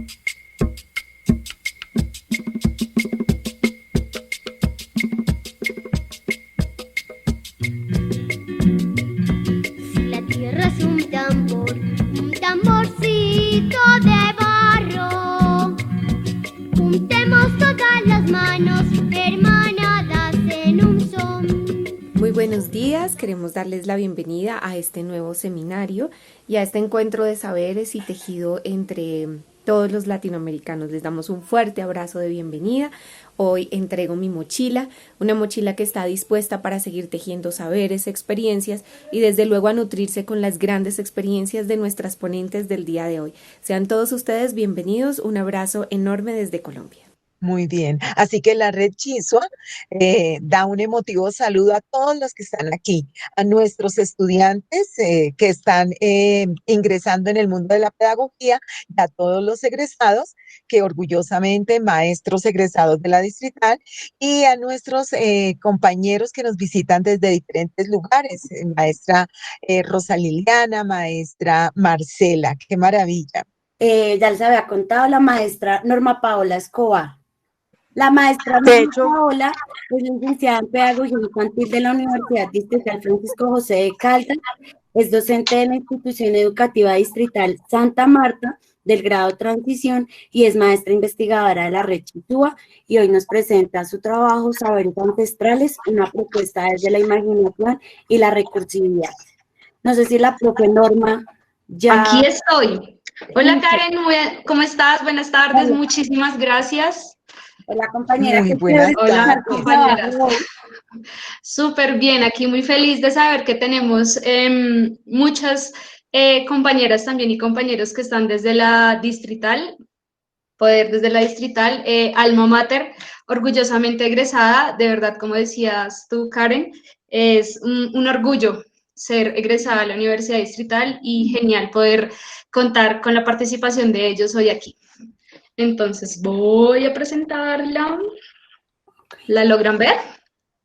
Si la tierra es un tamborcito de barro, juntemos todas las manos hermanadas en un son. Muy buenos días, queremos darles la bienvenida a este nuevo seminario y a este encuentro de saberes y tejido entre todos los latinoamericanos. Les damos un fuerte abrazo de bienvenida. Hoy entrego mi mochila, una mochila que está dispuesta para seguir tejiendo saberes, experiencias y desde luego a nutrirse con las grandes experiencias de nuestras ponentes del día de hoy. Sean todos ustedes bienvenidos, un abrazo enorme desde Colombia. Muy bien, así que la red Chisua da un emotivo saludo a todos los que están aquí, a nuestros estudiantes que están ingresando en el mundo de la pedagogía y a todos los egresados, que orgullosamente maestros egresados de la distrital, y a nuestros compañeros que nos visitan desde diferentes lugares, maestra Rosa Liliana, maestra Marcela, qué maravilla. Ya les había contado la maestra Norma Paola Escobar. La maestra De Norma hecho, Paola es licenciada en Pedagogía Infantil de la Universidad Distrital Francisco José de Caldas, es docente de la institución educativa distrital Santa Marta del grado Transición y es maestra investigadora de la red Chisua y hoy nos presenta su trabajo Saberes Ancestrales, una propuesta desde la imaginación y la recursividad. No sé si la profe Norma ya... Aquí estoy. Hola Karen, ¿cómo estás? Buenas tardes, muchísimas gracias. Hola compañera. Muy buenas tardes. Hola compañeras. Súper bien, aquí muy feliz de saber que tenemos muchas compañeras también y compañeros que están desde la distrital, desde la distrital, alma mater, orgullosamente egresada. De verdad, como decías tú, Karen, es un orgullo ser egresada a la Universidad Distrital y genial poder contar con la participación de ellos hoy aquí. Entonces voy a presentarla. ¿La logran ver?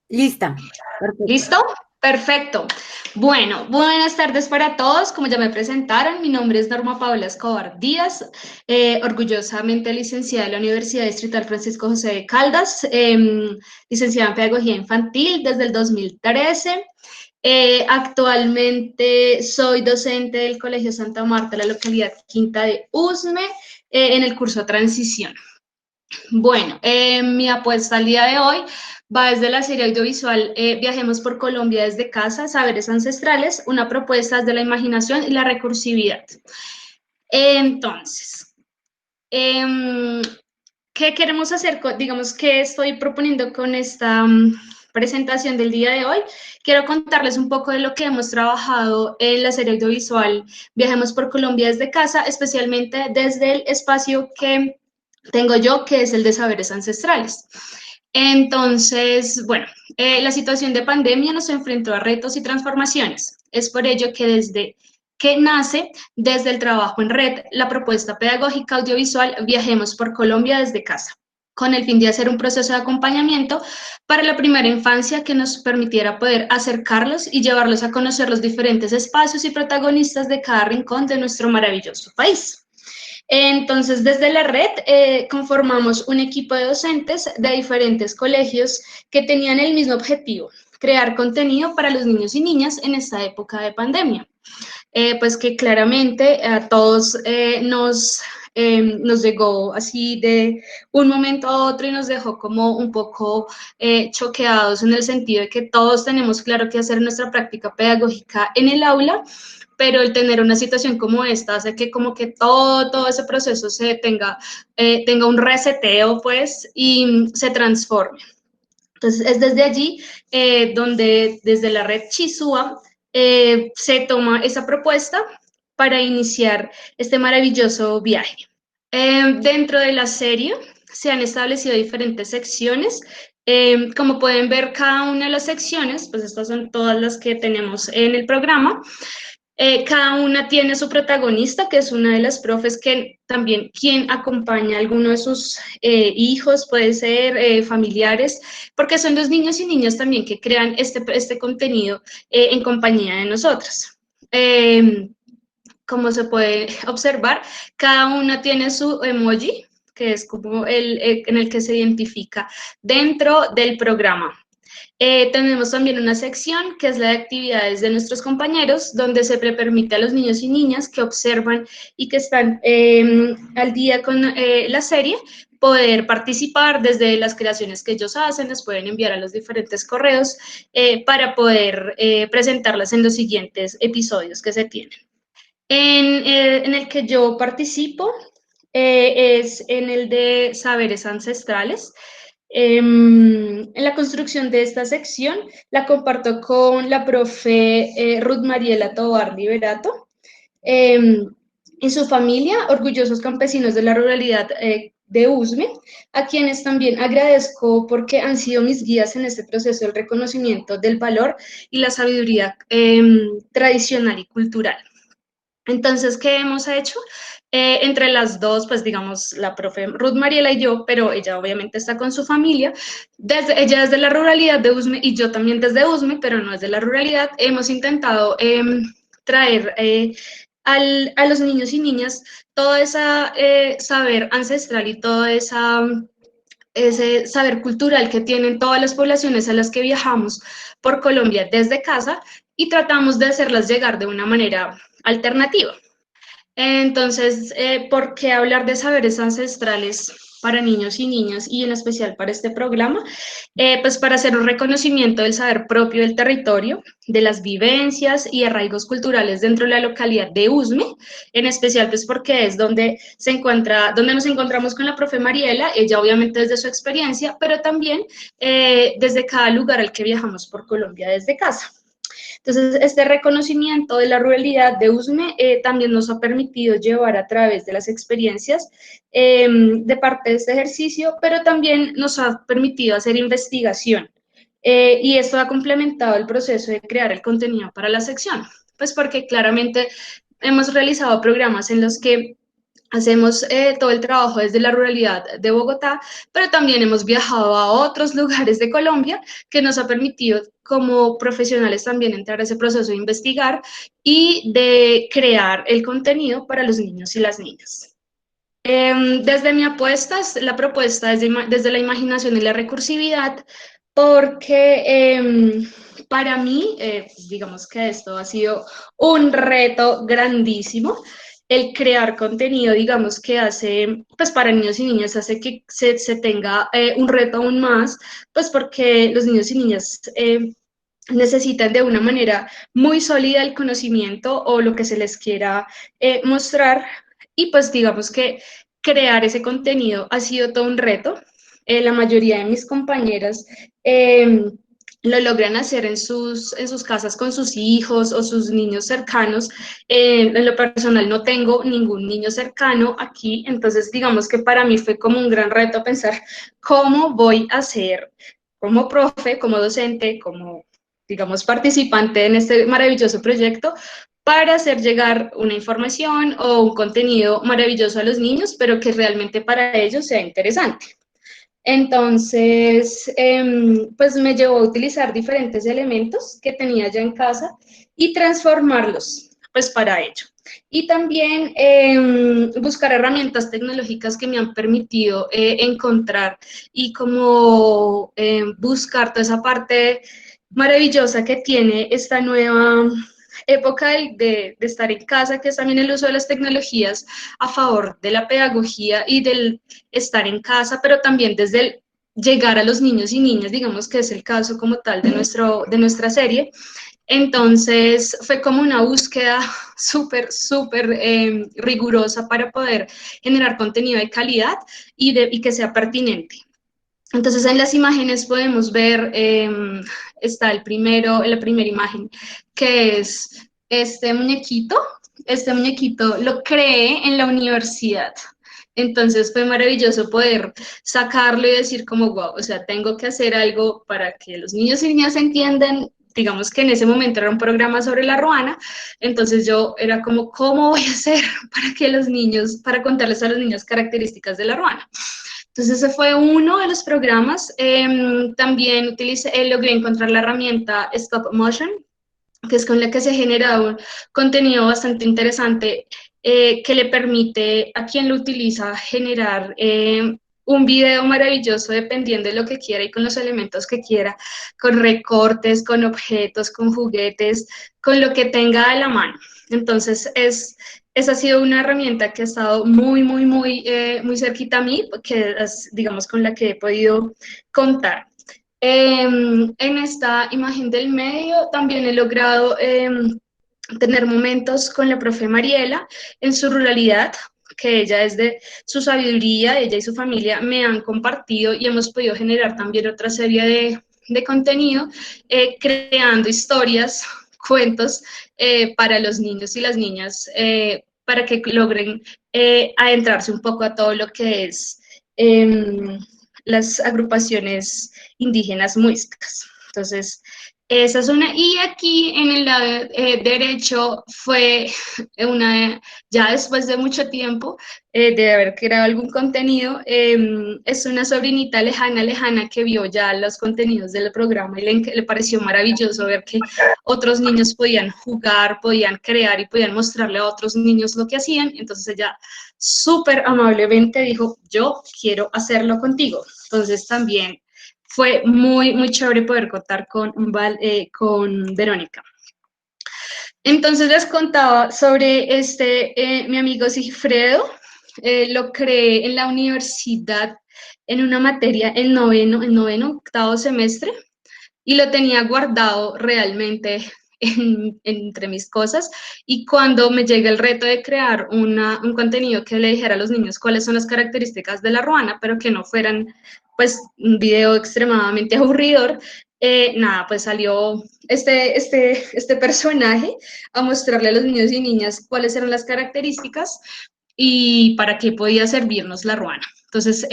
Lista. Perfecto. ¿Listo? Perfecto. Bueno, buenas tardes para todos. Como ya me presentaron, mi nombre es Norma Paola Escobar Díaz, orgullosamente licenciada de la Universidad Distrital Francisco José de Caldas, licenciada en Pedagogía Infantil desde el 2013. Actualmente soy docente del Colegio Santa Marta, la localidad Quinta de Usme, en el curso Transición. Bueno, mi apuesta al día de hoy va desde la serie audiovisual Viajemos por Colombia desde casa, Saberes Ancestrales, una propuesta desde la imaginación y la recursividad. Entonces, ¿qué queremos hacer? Digamos, ¿qué estoy proponiendo con esta presentación del día de hoy? Quiero contarles un poco de lo que hemos trabajado en la serie audiovisual Viajemos por Colombia desde casa, especialmente desde el espacio que tengo yo, que es el de saberes ancestrales. Entonces, bueno, la situación de pandemia nos enfrentó a retos y transformaciones. Es por ello que nace desde el trabajo en red la propuesta pedagógica audiovisual Viajemos por Colombia desde casa, con el fin de hacer un proceso de acompañamiento para la primera infancia que nos permitiera poder acercarlos y llevarlos a conocer los diferentes espacios y protagonistas de cada rincón de nuestro maravilloso país. Entonces, desde la red conformamos un equipo de docentes de diferentes colegios que tenían el mismo objetivo, crear contenido para los niños y niñas en esta época de pandemia. Pues que claramente a todos nos llegó así de un momento a otro y nos dejó como un poco choqueados en el sentido de que todos tenemos claro que hacer nuestra práctica pedagógica en el aula, pero el tener una situación como esta hace que como que todo ese proceso tenga un reseteo, pues, y se transforme. Entonces, es desde allí donde desde la red Chisua se toma esa propuesta para iniciar este maravilloso viaje. Dentro de la serie se han establecido diferentes secciones. Como pueden ver, cada una de las secciones, pues estas son todas las que tenemos en el programa. Cada una tiene su protagonista, que es una de las profes que también quien acompaña a alguno de sus hijos, puede ser familiares, porque son los niños y niñas también que crean este contenido en compañía de nosotros. como se puede observar, cada una tiene su emoji, que es como en el que se identifica dentro del programa. Tenemos también una sección que es la de actividades de nuestros compañeros, donde se permite a los niños y niñas que observan y que están al día con la serie, poder participar desde las creaciones que ellos hacen, les pueden enviar a los diferentes correos para poder presentarlas en los siguientes episodios que se tienen. En el que yo participo es en el de saberes ancestrales. En la construcción de esta sección la comparto con la profe Ruth Mariela Tobar Liberato y su familia, orgullosos campesinos de la ruralidad de Usme, a quienes también agradezco porque han sido mis guías en este proceso del reconocimiento del valor y la sabiduría tradicional y cultural. Entonces, ¿qué hemos hecho? Entre las dos, pues digamos, la profe Ruth Mariela y yo, pero ella obviamente está con su familia, ella desde la ruralidad de Usme y yo también desde Usme, pero no es de la ruralidad, hemos intentado traer a los niños y niñas todo ese saber ancestral y todo ese saber cultural que tienen todas las poblaciones a las que viajamos por Colombia desde casa y tratamos de hacerlas llegar de una manera alternativa. Entonces, ¿por qué hablar de saberes ancestrales para niños y niñas y en especial para este programa? Pues para hacer un reconocimiento del saber propio del territorio, de las vivencias y arraigos culturales dentro de la localidad de Usme, en especial pues porque es donde nos encontramos con la profe Mariela, ella obviamente desde su experiencia, pero también desde cada lugar al que viajamos por Colombia desde casa. Entonces, este reconocimiento de la ruralidad de Usme también nos ha permitido llevar a través de las experiencias de parte de este ejercicio, pero también nos ha permitido hacer investigación. Y esto ha complementado el proceso de crear el contenido para la sección, pues porque claramente hemos realizado programas en los que hacemos todo el trabajo desde la ruralidad de Bogotá, pero también hemos viajado a otros lugares de Colombia que nos ha permitido como profesionales también entrar a ese proceso de investigar y de crear el contenido para los niños y las niñas. Desde mi apuesta, la propuesta es desde la imaginación y la recursividad, porque para mí, digamos que esto ha sido un reto grandísimo, el crear contenido, digamos que hace, pues para niños y niñas hace que se tenga un reto aún más, pues porque los niños y niñas necesitan de una manera muy sólida el conocimiento o lo que se les quiera mostrar y pues digamos que crear ese contenido ha sido todo un reto. La mayoría de mis compañeras lo logran hacer en sus casas con sus hijos o sus niños cercanos. En lo personal no tengo ningún niño cercano aquí, entonces digamos que para mí fue como un gran reto pensar cómo voy a hacer como profe, como docente, como digamos participante en este maravilloso proyecto para hacer llegar una información o un contenido maravilloso a los niños, pero que realmente para ellos sea interesante. Entonces, pues me llevó a utilizar diferentes elementos que tenía ya en casa y transformarlos, pues para ello. Y también buscar herramientas tecnológicas que me han permitido encontrar y como buscar toda esa parte maravillosa que tiene esta nueva época de estar en casa, que es también el uso de las tecnologías a favor de la pedagogía y del estar en casa, pero también desde el llegar a los niños y niñas, digamos que es el caso como tal de nuestra serie. Entonces fue como una búsqueda súper rigurosa para poder generar contenido de calidad y que sea pertinente. Entonces en las imágenes podemos ver, está la primera imagen, que es este muñequito lo creé en la universidad. Entonces fue maravilloso poder sacarlo y decir como, wow, o sea, tengo que hacer algo para que los niños y niñas entiendan. Digamos que en ese momento era un programa sobre la ruana, entonces yo era como, ¿cómo voy a hacer para contarles a los niños características de la ruana? Entonces ese fue uno de los programas. También logré encontrar la herramienta Stop Motion, que es con la que se genera un contenido bastante interesante que le permite a quien lo utiliza generar un video maravilloso dependiendo de lo que quiera y con los elementos que quiera, con recortes, con objetos, con juguetes, con lo que tenga a la mano. Entonces, esa ha sido una herramienta que ha estado muy cerquita a mí, que es, digamos, con la que he podido contar. En esta imagen del medio también he logrado tener momentos con la profe Mariela en su ruralidad, que ella es de su sabiduría, ella y su familia me han compartido y hemos podido generar también otra serie de contenido, creando historias, cuentos para los niños y las niñas, para que logren adentrarse un poco a todo lo que es las agrupaciones indígenas muiscas. Entonces, esa es una. Y aquí en el lado derecho fue una, ya después de mucho tiempo de haber creado algún contenido, es una sobrinita lejana que vio ya los contenidos del programa y le pareció maravilloso ver que otros niños podían jugar, podían crear y podían mostrarle a otros niños lo que hacían. Entonces ella súper amablemente dijo, yo quiero hacerlo contigo. Entonces también fue muy chévere poder contar con Verónica. Entonces les contaba sobre mi amigo Sigfredo, lo creé en la universidad en una materia en noveno, octavo semestre, y lo tenía guardado realmente entre mis cosas, y cuando me llega el reto de crear un contenido que le dijera a los niños cuáles son las características de la ruana, pero que no fueran pues un video extremadamente aburridor, nada, pues salió este personaje a mostrarle a los niños y niñas cuáles eran las características y para qué podía servirnos la ruana. Entonces,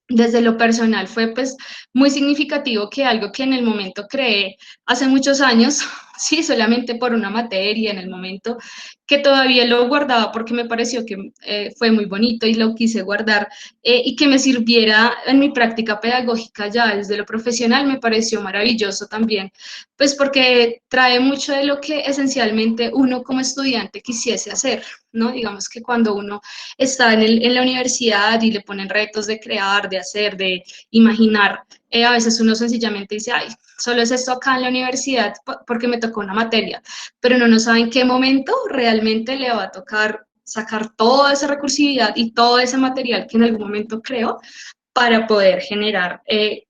desde lo personal fue pues muy significativo que algo que en el momento creé hace muchos años, sí, solamente por una materia en el momento, que todavía lo guardaba porque me pareció que fue muy bonito y lo quise guardar y que me sirviera en mi práctica pedagógica ya desde lo profesional, me pareció maravilloso también, pues porque trae mucho de lo que esencialmente uno como estudiante quisiese hacer, ¿no? Digamos que cuando uno está en la universidad y le ponen retos de crear, de hacer, de imaginar, a veces uno sencillamente dice, ay, solo es esto acá en la universidad porque me tocó una materia, pero uno no sabe en qué momento realmente le va a tocar sacar toda esa recursividad y todo ese material que en algún momento creó para poder generar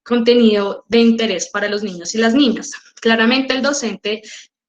contenido de interés para los niños y las niñas. Claramente el docente,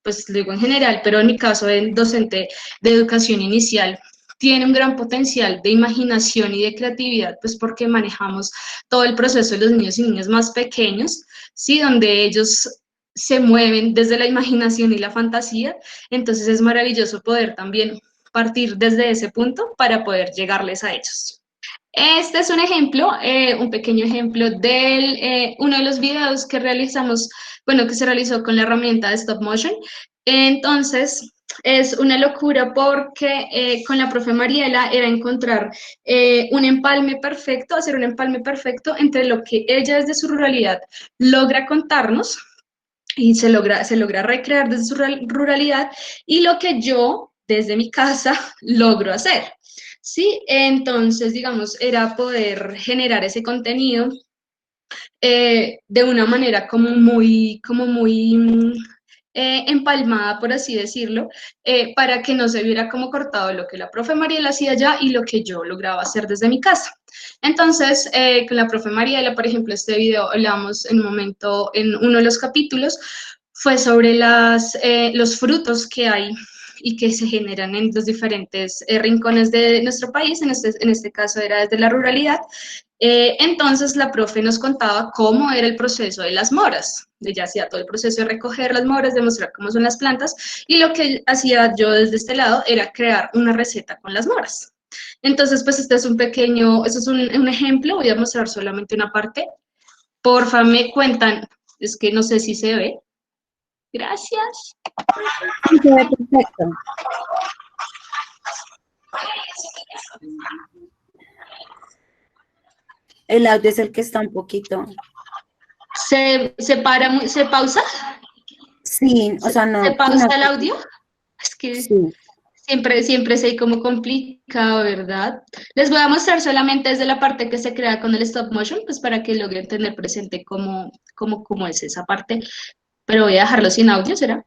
pues lo digo en general, pero en mi caso el docente de educación inicial tiene un gran potencial de imaginación y de creatividad, pues porque manejamos todo el proceso de los niños y niñas más pequeños, ¿sí? Donde ellos se mueven desde la imaginación y la fantasía, entonces es maravilloso poder también partir desde ese punto para poder llegarles a ellos. Este es un ejemplo, un pequeño ejemplo de uno de los videos que realizamos, bueno, que se realizó con la herramienta de Stop Motion. Entonces, es una locura porque con la profe Mariela era encontrar un empalme perfecto, hacer un empalme perfecto entre lo que ella desde su ruralidad logra contarnos y se logra recrear desde su ruralidad y lo que yo desde mi casa logro hacer. Sí, entonces, digamos, era poder generar ese contenido de una manera como muy empalmada, por así decirlo, para que no se viera como cortado lo que la profe Mariela hacía allá y lo que yo lograba hacer desde mi casa. Entonces, con la profe Mariela, por ejemplo, este video hablamos en un momento, en uno de los capítulos, fue sobre los frutos que hay y que se generan en los diferentes rincones de nuestro país, en este caso era desde la ruralidad. Entonces la profe nos contaba cómo era el proceso de las moras. Ella hacía todo el proceso de recoger las moras, de mostrar cómo son las plantas, y lo que hacía yo desde este lado era crear una receta con las moras. Entonces, pues este es este es un ejemplo, voy a mostrar solamente una parte. Porfa, me cuentan, es que no sé si se ve. Gracias. Sí, se ve perfecto. El audio es el que está un poquito. ¿Se pausa? Sí, o sea, ¿Se no, sí, pausa no, el audio? Es que sí. siempre es ahí como complicado, ¿verdad? Les voy a mostrar solamente desde la parte que se crea con el stop motion, pues para que logren tener presente cómo es esa parte, pero voy a dejarlo sin audio, ¿será?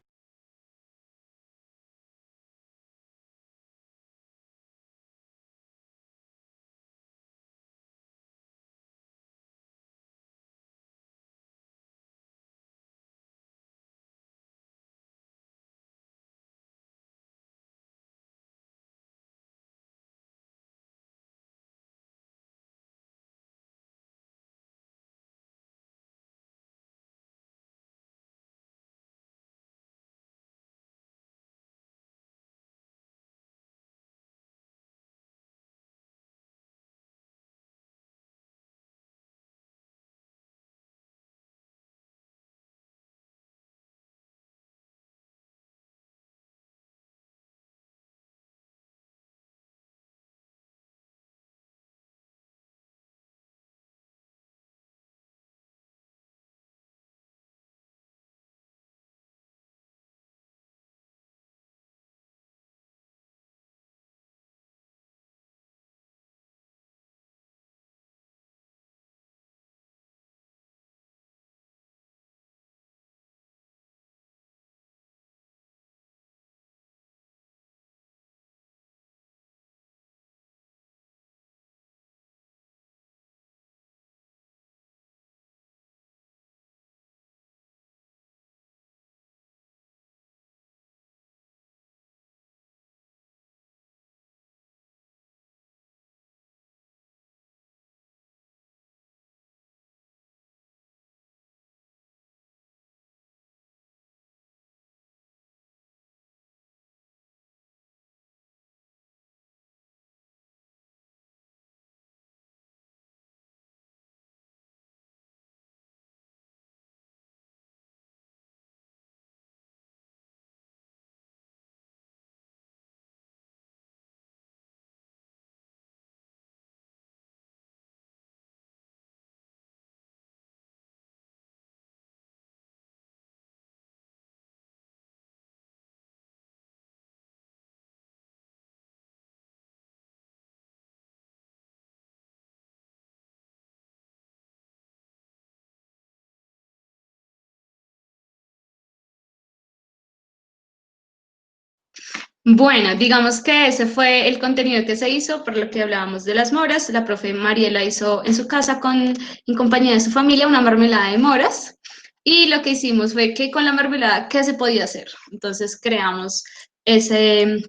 Bueno, digamos que ese fue el contenido que se hizo, por lo que hablábamos de las moras. La profe Mariela hizo en su casa en compañía de su familia una mermelada de moras. Y lo que hicimos fue que con la mermelada, ¿qué se podía hacer? Entonces creamos ese,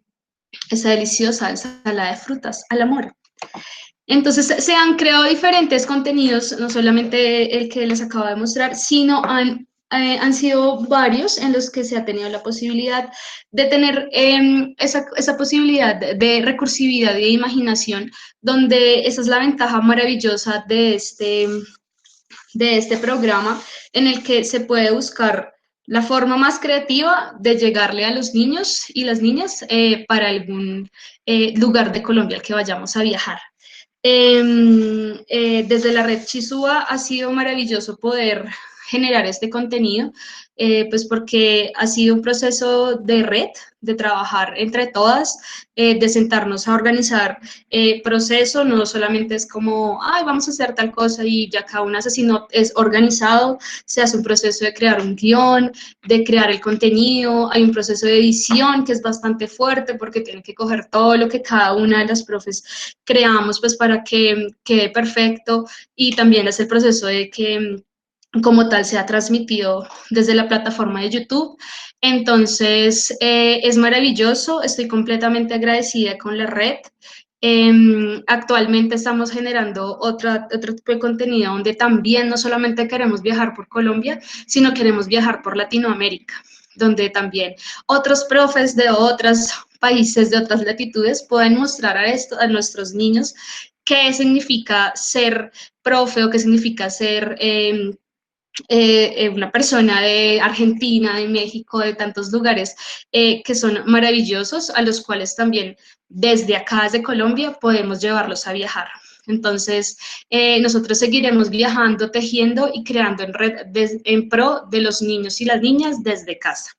esa deliciosa ensalada de frutas a la mora. Entonces se han creado diferentes contenidos, no solamente el que les acabo de mostrar, sino han sido varios en los que se ha tenido la posibilidad de tener esa posibilidad de recursividad y de imaginación, donde esa es la ventaja maravillosa de este programa, en el que se puede buscar la forma más creativa de llegarle a los niños y las niñas para algún lugar de Colombia al que vayamos a viajar. Desde la red Chisúa ha sido maravilloso poder generar este contenido, pues porque ha sido un proceso de red, de trabajar entre todas, de sentarnos a organizar proceso, no solamente es como, ay, vamos a hacer tal cosa y ya cada una hace, sino es organizado, se hace un proceso de crear un guión, de crear el contenido, hay un proceso de edición que es bastante fuerte porque tienen que coger todo lo que cada una de las profes creamos pues para que quede perfecto, y también es el proceso de que como tal se ha transmitido desde la plataforma de YouTube. Entonces, es maravilloso, estoy completamente agradecida con la red. Actualmente estamos generando otro tipo de contenido donde también no solamente queremos viajar por Colombia, sino queremos viajar por Latinoamérica, donde también otros profes de otros países, de otras latitudes, pueden mostrar a nuestros niños qué significa ser profe o qué significa ser una persona de Argentina, de México, de tantos lugares que son maravillosos, a los cuales también desde acá, desde Colombia, podemos llevarlos a viajar. Entonces, nosotros seguiremos viajando, tejiendo y creando en red en pro de los niños y las niñas desde casa.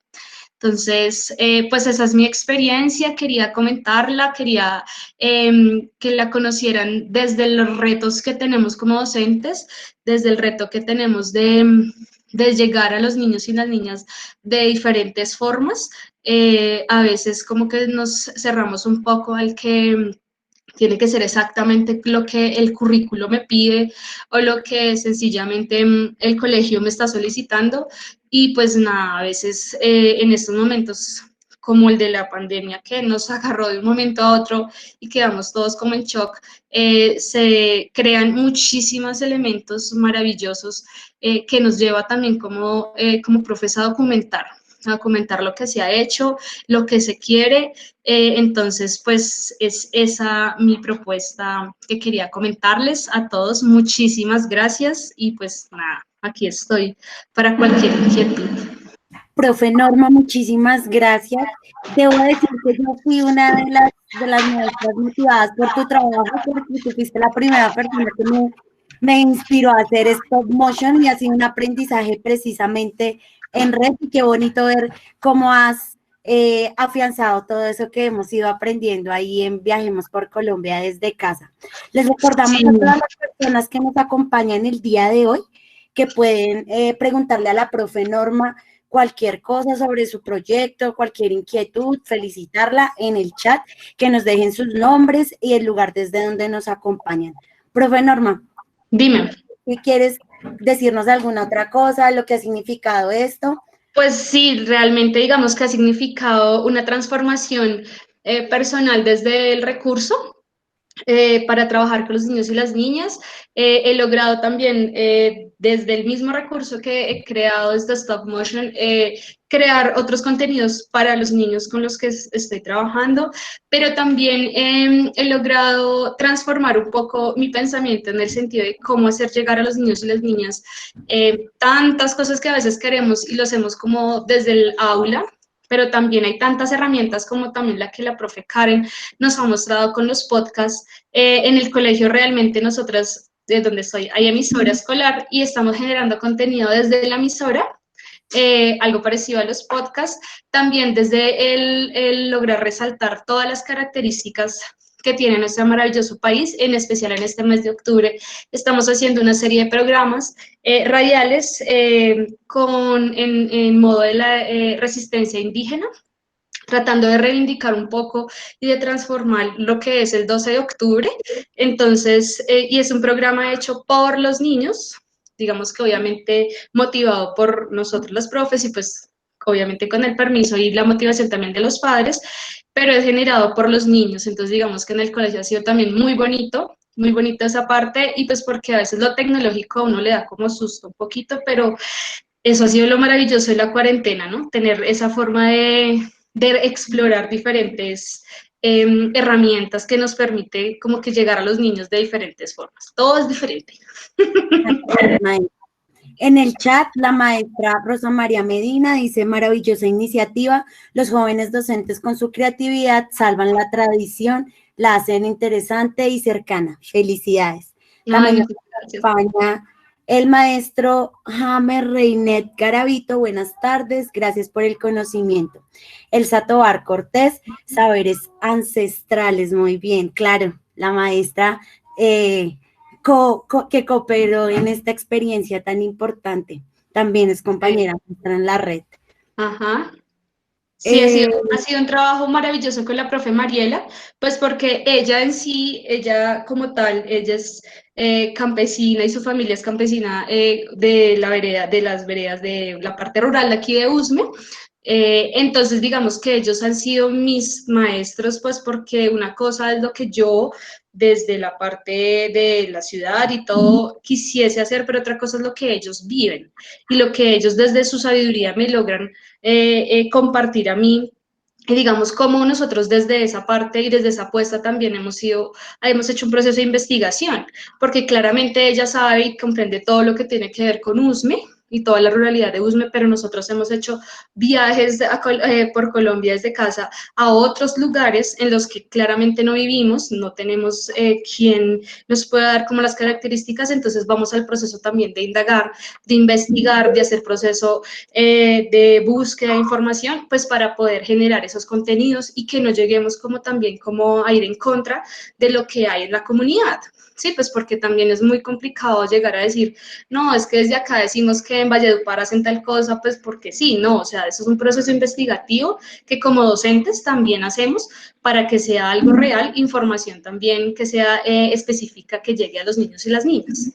Entonces, pues esa es mi experiencia, quería comentarla, quería que la conocieran desde los retos que tenemos como docentes, desde el reto que tenemos de llegar a los niños y las niñas de diferentes formas. A veces como que nos cerramos un poco al que tiene que ser exactamente lo que el currículo me pide o lo que sencillamente el colegio me está solicitando. Y pues nada, a veces en estos momentos como el de la pandemia que nos agarró de un momento a otro y quedamos todos como en shock, se crean muchísimos elementos maravillosos que nos lleva también como profe a comentar lo que se ha hecho, lo que se quiere. Entonces, pues es esa mi propuesta que quería comentarles a todos. Muchísimas gracias y pues nada, aquí estoy para cualquier inquietud. Profe Norma, muchísimas gracias. Debo decir que yo fui una de las maestras motivadas por tu trabajo, porque tú fuiste la primera persona que me inspiró a hacer stop motion y ha sido un aprendizaje precisamente en red. Y qué bonito ver cómo has afianzado todo eso que hemos ido aprendiendo ahí en Viajemos por Colombia desde casa. Les recordamos a todas las personas que nos acompañan el día de hoy que pueden preguntarle a la profe Norma cualquier cosa sobre su proyecto, cualquier inquietud, felicitarla en el chat, que nos dejen sus nombres y el lugar desde donde nos acompañan. Profe Norma, dime. ¿Qué quieres decirnos alguna otra cosa, lo que ha significado esto? Pues sí, realmente digamos que ha significado una transformación personal desde el recurso. Para trabajar con los niños y las niñas. He logrado también, desde el mismo recurso que he creado desde Stop Motion, crear otros contenidos para los niños con los que estoy trabajando, pero también he logrado transformar un poco mi pensamiento en el sentido de cómo hacer llegar a los niños y las niñas tantas cosas que a veces queremos y lo hacemos como desde el aula, pero también hay tantas herramientas como también la que la profe Karen nos ha mostrado con los podcasts. En el colegio realmente nosotras, de donde estoy, hay emisora escolar y estamos generando contenido desde la emisora, algo parecido a los podcasts, también desde el lograr resaltar todas las características que tiene nuestro maravilloso país, en especial en este mes de octubre. Estamos haciendo una serie de programas radiales en modo de la resistencia indígena, tratando de reivindicar un poco y de transformar lo que es el 12 de octubre. Entonces, y es un programa hecho por los niños, digamos que obviamente motivado por nosotros los profes y pues obviamente con el permiso y la motivación también de los padres, pero es generado por los niños. Entonces, digamos que en el colegio ha sido también muy bonito esa parte, y pues porque a veces lo tecnológico a uno le da como susto un poquito, pero eso ha sido lo maravilloso de la cuarentena, ¿no? Tener esa forma de explorar diferentes herramientas que nos permite como que llegar a los niños de diferentes formas. Todo es diferente. En el chat, la maestra Rosa María Medina dice: maravillosa iniciativa, los jóvenes docentes con su creatividad salvan la tradición, la hacen interesante y cercana. Felicidades. También nos acompaña el maestro James Reinet Garavito. Buenas tardes, gracias por el conocimiento. Elsa Tobar Cortés, saberes ancestrales. Muy bien, claro, la maestra que cooperó en esta experiencia tan importante. También es compañera nuestra en la red. Ajá. Sí, ha sido un trabajo maravilloso con la profe Mariela, pues porque ella en sí, ella como tal, ella es campesina y su familia es campesina de las veredas de la parte rural de aquí de Usme. Entonces, digamos que ellos han sido mis maestros, pues porque una cosa es lo que yo desde la parte de la ciudad y todo quisiese hacer, pero otra cosa es lo que ellos viven y lo que ellos desde su sabiduría me logran compartir a mí. Y digamos cómo nosotros desde esa parte y desde esa apuesta también hemos hecho un proceso de investigación, porque claramente ella sabe y comprende todo lo que tiene que ver con USME, y toda la ruralidad de Usme, pero nosotros hemos hecho viajes por Colombia desde casa a otros lugares en los que claramente no vivimos, no tenemos quien nos pueda dar como las características, entonces vamos al proceso también de indagar, de investigar, de hacer proceso de búsqueda de información, pues para poder generar esos contenidos y que no lleguemos como también como a ir en contra de lo que hay en la comunidad. Sí, pues porque también es muy complicado llegar a decir, no, es que desde acá decimos que en Valledupar hacen tal cosa, pues porque sí, no, o sea, eso es un proceso investigativo que como docentes también hacemos para que sea algo real, información también que sea específica, que llegue a los niños y las niñas.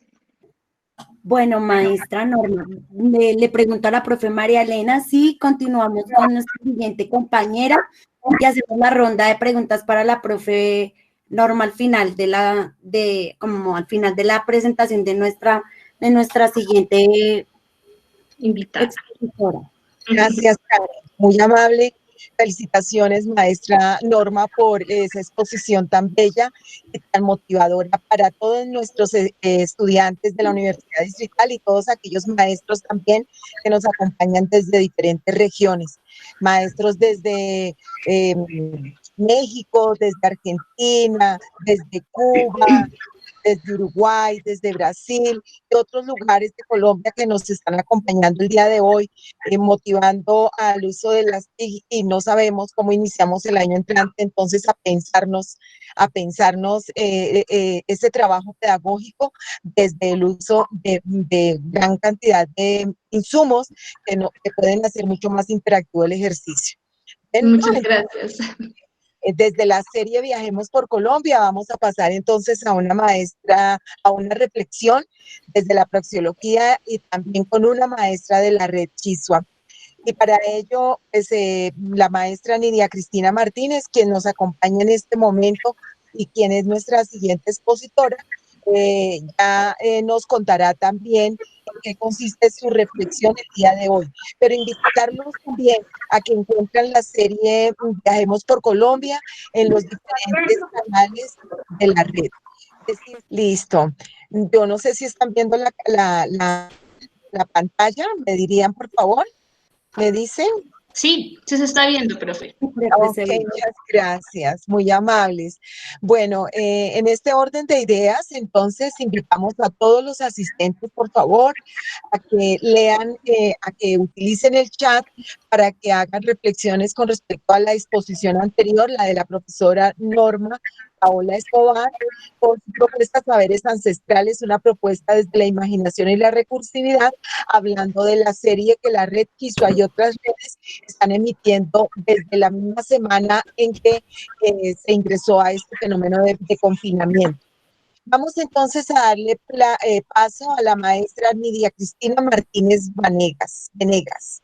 Bueno, maestra Norma, le pregunto a la profe María Elena si continuamos con nuestra siguiente compañera y hacemos la ronda de preguntas para la profe Norma al final de la presentación de nuestra siguiente Invitada. expositora. Gracias, Karen. Muy amable. Felicitaciones, maestra Norma, por esa exposición tan bella y tan motivadora para todos nuestros estudiantes de la Universidad Distrital y todos aquellos maestros también que nos acompañan desde diferentes regiones. Maestros desde México, desde Argentina, desde Cuba, desde Uruguay, desde Brasil, de otros lugares de Colombia que nos están acompañando el día de hoy, motivando al uso de las TIC, y no sabemos cómo iniciamos el año entrante, entonces a pensarnos ese trabajo pedagógico desde el uso de gran cantidad de insumos que pueden hacer mucho más interactivo el ejercicio. Muchas gracias. Desde la serie Viajemos por Colombia vamos a pasar entonces a una maestra, a una reflexión desde la praxeología y también con una maestra de la red Chisua. Y para ello, pues, la maestra Nidia Cristina Martínez, quien nos acompaña en este momento y quien es nuestra siguiente expositora, ya nos contará también en qué consiste su reflexión el día de hoy. Pero invitarlos también a que encuentren la serie Viajemos por Colombia en los diferentes canales de la red. Listo. Yo no sé si están viendo la pantalla. ¿Me dirían, por favor? ¿Me dicen? Sí, sí se está viendo, profe. Ok, muchas gracias, muy amables. Bueno, en este orden de ideas, entonces invitamos a todos los asistentes, por favor, a que lean, a que utilicen el chat para que hagan reflexiones con respecto a la exposición anterior, la de la profesora Norma Paola Escobar, con su propuesta Saberes Ancestrales, una propuesta desde la imaginación y la recursividad, hablando de la serie que la red Chisua y otras redes están emitiendo desde la misma semana en que se ingresó a este fenómeno de confinamiento. Vamos entonces a darle paso a la maestra Nidia Cristina Martínez Venegas.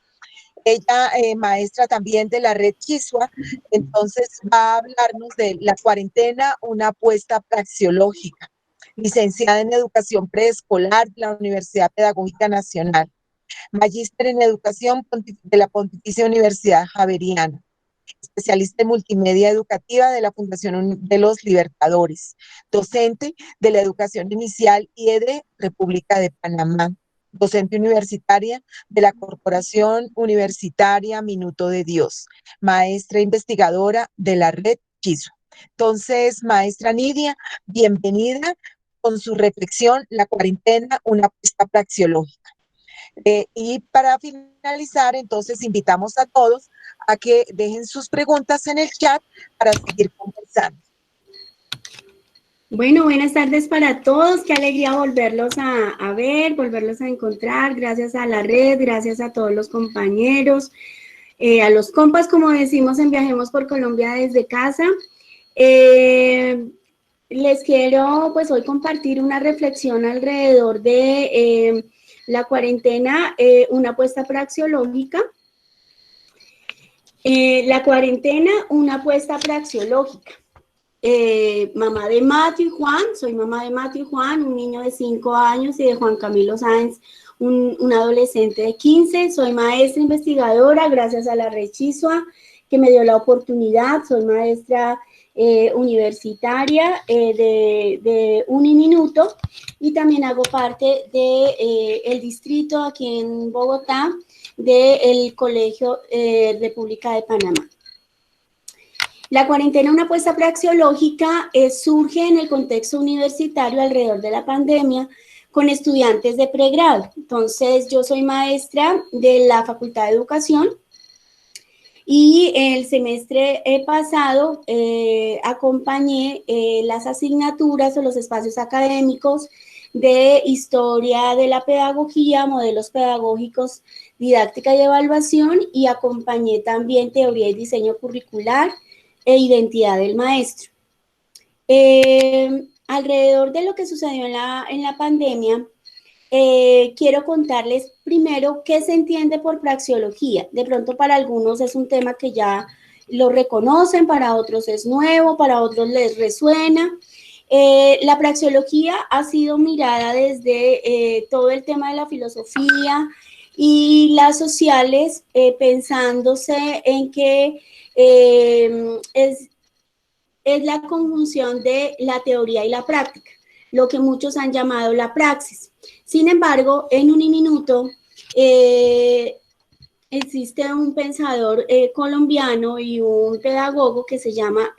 Ella, maestra también de la red Chisua, entonces va a hablarnos de la cuarentena, una apuesta praxeológica. Licenciada en Educación Preescolar de la Universidad Pedagógica Nacional. Magíster en Educación de la Pontificia Universidad Javeriana. Especialista en Multimedia Educativa de la Fundación de los Libertadores. Docente de la Educación Inicial IED República de Panamá. Docente universitaria de la Corporación Universitaria Minuto de Dios, maestra investigadora de la red Chisua. Entonces, maestra Nidia, bienvenida con su reflexión, la cuarentena, una apuesta praxeológica. Y para finalizar, entonces, invitamos a todos a que dejen sus preguntas en el chat para seguir conversando. Bueno, buenas tardes para todos. Qué alegría volverlos a ver, volverlos a encontrar. Gracias a la red, gracias a todos los compañeros, a los compas, como decimos en Viajemos por Colombia desde casa. Les quiero, pues, hoy compartir una reflexión alrededor de la cuarentena, una apuesta praxeológica. La cuarentena, una apuesta praxeológica. Mamá de Matthew y Juan, soy mamá de Matthew y Juan, un niño de 5 años, y de Juan Camilo Sáenz, un adolescente de 15. Soy maestra investigadora gracias a la red Chisua que me dio la oportunidad. Soy maestra universitaria de Uniminuto y también hago parte del distrito aquí en Bogotá del Colegio República de Panamá. La cuarentena, una apuesta praxeológica, surge en el contexto universitario alrededor de la pandemia con estudiantes de pregrado. Entonces, yo soy maestra de la Facultad de Educación y el semestre pasado acompañé las asignaturas o los espacios académicos de historia de la pedagogía, modelos pedagógicos, didáctica y evaluación, y acompañé también teoría y diseño curricular e identidad del maestro. Alrededor de lo que sucedió en la pandemia, quiero contarles primero qué se entiende por praxeología. De pronto para algunos es un tema que ya lo reconocen, para otros es nuevo, para otros les resuena. La praxeología ha sido mirada desde todo el tema de la filosofía y las sociales, pensándose en que es la conjunción de la teoría y la práctica, lo que muchos han llamado la praxis. Sin embargo, en Uniminuto existe un pensador colombiano y un pedagogo que se llama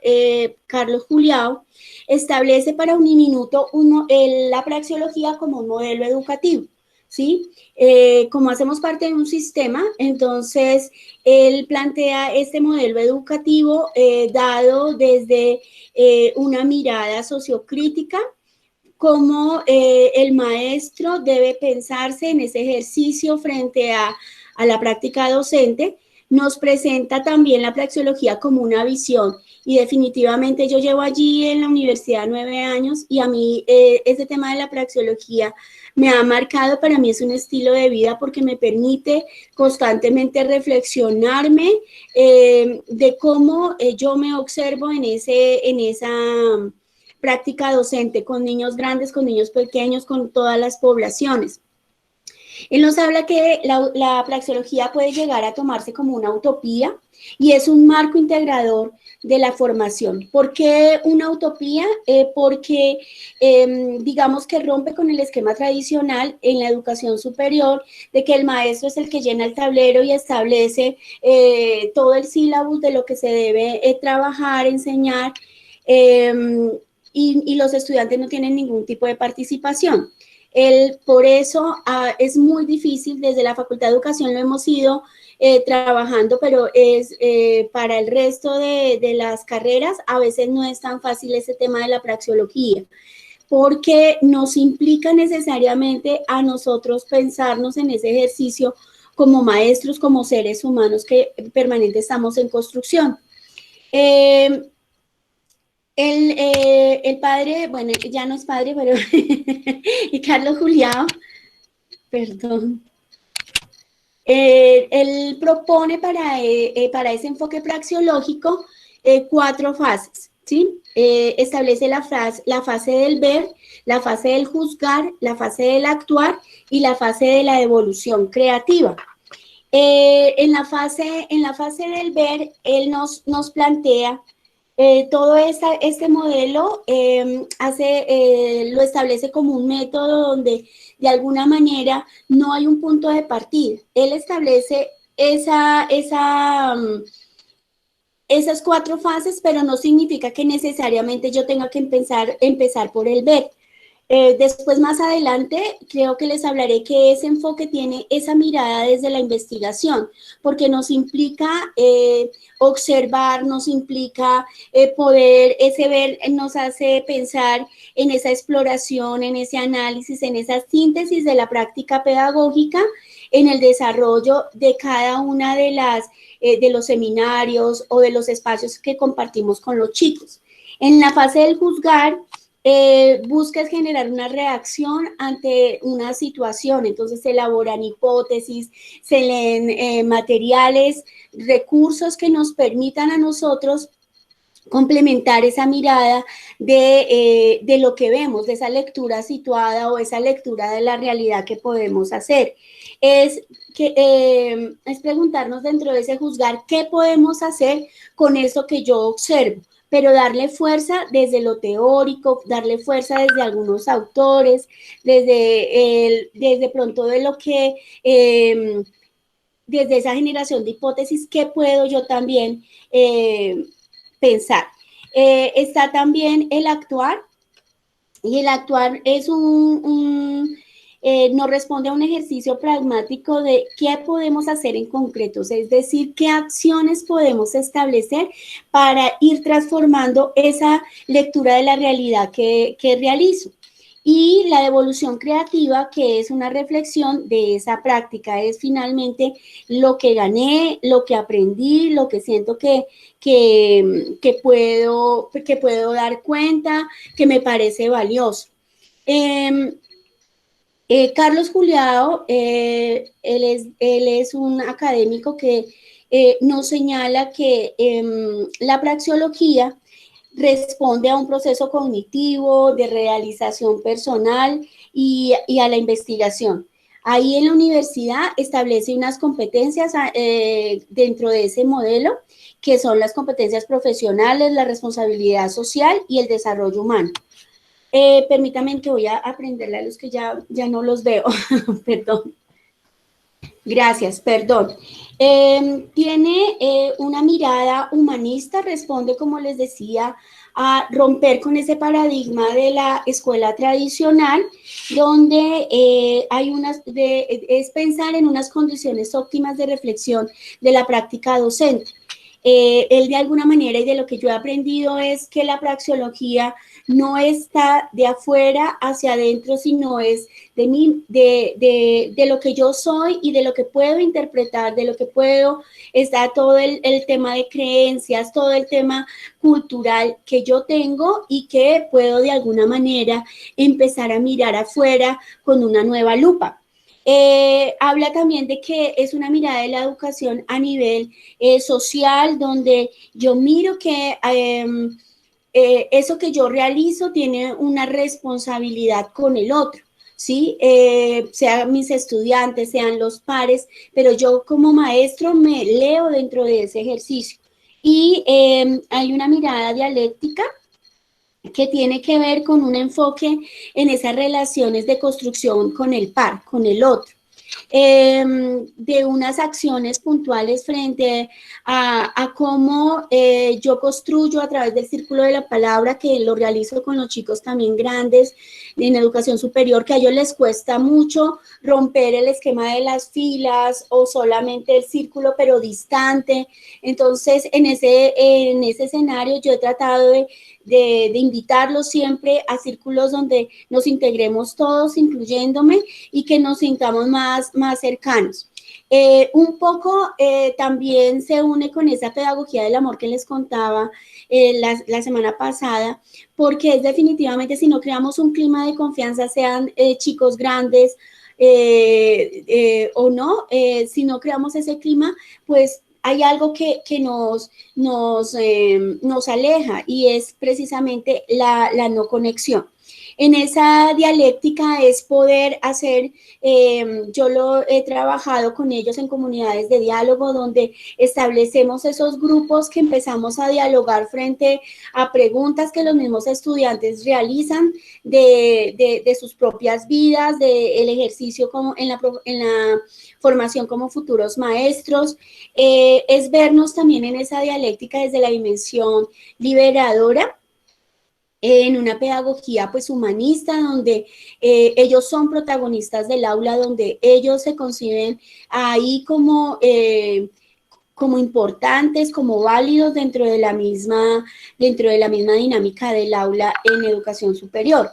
Carlos Julião, establece para Uniminuto la praxeología como un modelo educativo, ¿sí? Como hacemos parte de un sistema, entonces él plantea este modelo educativo dado desde una mirada sociocrítica, cómo el maestro debe pensarse en ese ejercicio frente a la práctica docente. Nos presenta también la praxeología como una visión, y definitivamente yo llevo allí en la universidad 9 años y a mí ese tema de la praxeología me ha marcado. Para mí es un estilo de vida porque me permite constantemente reflexionarme de cómo yo me observo en esa práctica docente, con niños grandes, con niños pequeños, con todas las poblaciones. Él nos habla que la praxeología puede llegar a tomarse como una utopía y es un marco integrador de la formación. ¿Por qué una utopía? Porque digamos que rompe con el esquema tradicional en la educación superior de que el maestro es el que llena el tablero y establece todo el sílabus de lo que se debe trabajar, enseñar, y los estudiantes no tienen ningún tipo de participación. Por eso es muy difícil, desde la Facultad de Educación lo hemos ido trabajando, pero para el resto de las carreras a veces no es tan fácil ese tema de la praxeología, porque nos implica necesariamente a nosotros pensarnos en ese ejercicio como maestros, como seres humanos que permanentemente estamos en construcción. El padre, bueno, ya no es padre, pero y Carlos Julião, perdón, él propone para ese enfoque praxeológico 4 fases, ¿sí? Establece la fase del ver, la fase del juzgar, la fase del actuar y la fase de la evolución creativa. En la fase del ver, él nos plantea todo este modelo, lo establece como un método donde de alguna manera no hay un punto de partida. Él establece esas 4 fases, pero no significa que necesariamente yo tenga que empezar por el ver. Después, más adelante, creo que les hablaré que ese enfoque tiene esa mirada desde la investigación, porque nos implica observar, nos implica poder, ese ver nos hace pensar en esa exploración, en ese análisis, en esa síntesis de la práctica pedagógica, en el desarrollo de cada una de los seminarios o de los espacios que compartimos con los chicos. En la fase del juzgar, busca generar una reacción ante una situación, entonces se elaboran hipótesis, se leen materiales, recursos que nos permitan a nosotros complementar esa mirada de lo que vemos, de esa lectura situada o esa lectura de la realidad que podemos hacer. Es preguntarnos dentro de ese juzgar qué podemos hacer con eso que yo observo, pero darle fuerza desde lo teórico, darle fuerza desde algunos autores, desde pronto de lo que, desde esa generación de hipótesis, ¿qué puedo yo también pensar? Está también el actuar, y el actuar es nos responde a un ejercicio pragmático de qué podemos hacer en concreto, es decir, qué acciones podemos establecer para ir transformando esa lectura de la realidad que realizo. Y la devolución creativa, que es una reflexión de esa práctica, es finalmente lo que gané, lo que aprendí, lo que siento que puedo dar cuenta, que me parece valioso. Carlos Juliao, él es un académico que nos señala que la praxeología responde a un proceso cognitivo de realización personal y a la investigación. Ahí en la universidad establece unas competencias dentro de ese modelo, que son las competencias profesionales, la responsabilidad social y el desarrollo humano. Permítanme que voy a aprenderle a los que ya no los veo. Perdón. Gracias, perdón. Tiene una mirada humanista, responde, como les decía, a romper con ese paradigma de la escuela tradicional, donde es pensar en unas condiciones óptimas de reflexión de la práctica docente. Él de alguna manera, y de lo que yo he aprendido, es que la praxeología no está de afuera hacia adentro, sino es de mí, de lo que yo soy y de lo que puedo interpretar, de lo que puedo, está todo el tema de creencias, todo el tema cultural que yo tengo y que puedo de alguna manera empezar a mirar afuera con una nueva lupa. Habla también de que es una mirada de la educación a nivel social, donde yo miro que eso que yo realizo tiene una responsabilidad con el otro, ¿sí? Sean mis estudiantes, sean los pares, pero yo como maestro me leo dentro de ese ejercicio. Y hay una mirada dialéctica que tiene que ver con un enfoque en esas relaciones de construcción con el par, con el otro. De unas acciones puntuales frente a cómo yo construyo a través del círculo de la palabra, que lo realizo con los chicos también grandes en educación superior, que a ellos les cuesta mucho romper el esquema de las filas o solamente el círculo, pero distante. Entonces, en ese escenario yo he tratado de invitarlos siempre a círculos donde nos integremos todos, incluyéndome, y que nos sintamos más cercanos. Un poco también se une con esa pedagogía del amor que les contaba la semana pasada, porque es definitivamente, si no creamos un clima de confianza, sean chicos grandes o no, si no creamos ese clima, pues hay algo que nos aleja, y es precisamente la no conexión. En esa dialéctica es poder hacer, yo lo he trabajado con ellos en comunidades de diálogo, donde establecemos esos grupos que empezamos a dialogar frente a preguntas que los mismos estudiantes realizan de sus propias vidas, del ejercicio como en la formación como futuros maestros. Es vernos también en esa dialéctica desde la dimensión liberadora, en una pedagogía pues humanista, donde ellos son protagonistas del aula, donde ellos se conciben ahí como importantes, como válidos dentro de la misma dinámica del aula en educación superior.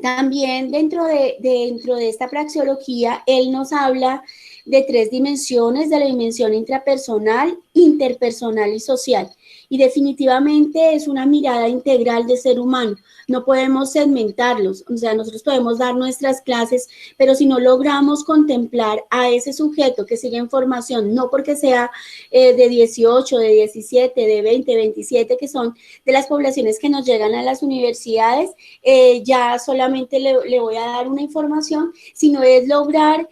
También dentro de esta praxeología, él nos habla de 3 dimensiones, de la dimensión intrapersonal, interpersonal y social. y definitivamente es una mirada integral de ser humano. No podemos segmentarlos, o sea, nosotros podemos dar nuestras clases, pero si no logramos contemplar a ese sujeto que sigue en formación, no porque sea de 18, de 17, de 20, 27, que son de las poblaciones que nos llegan a las universidades, ya solamente le voy a dar una información, sino es lograr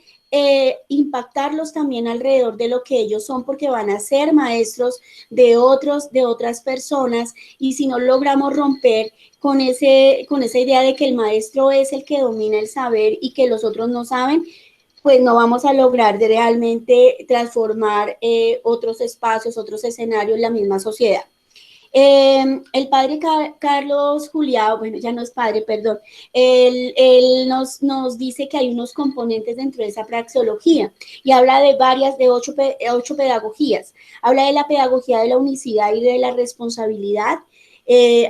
impactarlos también alrededor de lo que ellos son, porque van a ser maestros de otras personas, y si no logramos romper con esa idea de que el maestro es el que domina el saber y que los otros no saben, pues no vamos a lograr realmente transformar otros espacios, otros escenarios en la misma sociedad. El padre Carlos Juliao, bueno, ya no es padre, perdón, él nos dice que hay unos componentes dentro de esa praxeología y habla de 8 pedagogías. Habla de la pedagogía de la unicidad y de la responsabilidad.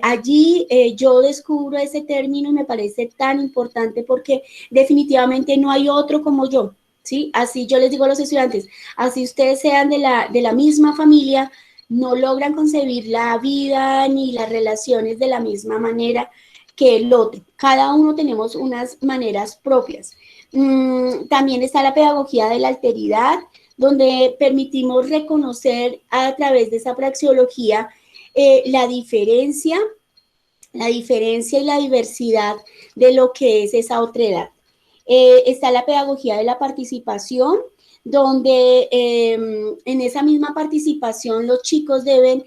Allí yo descubro ese término y me parece tan importante porque definitivamente no hay otro como yo, ¿sí? Así yo les digo a los estudiantes, así ustedes sean de la misma familia, no logran concebir la vida ni las relaciones de la misma manera que el otro. Cada uno tenemos unas maneras propias. También está la pedagogía de la alteridad, donde permitimos reconocer a través de esa praxeología la diferencia y la diversidad de lo que es esa otredad. Está la pedagogía de la participación, donde en esa misma participación los chicos deben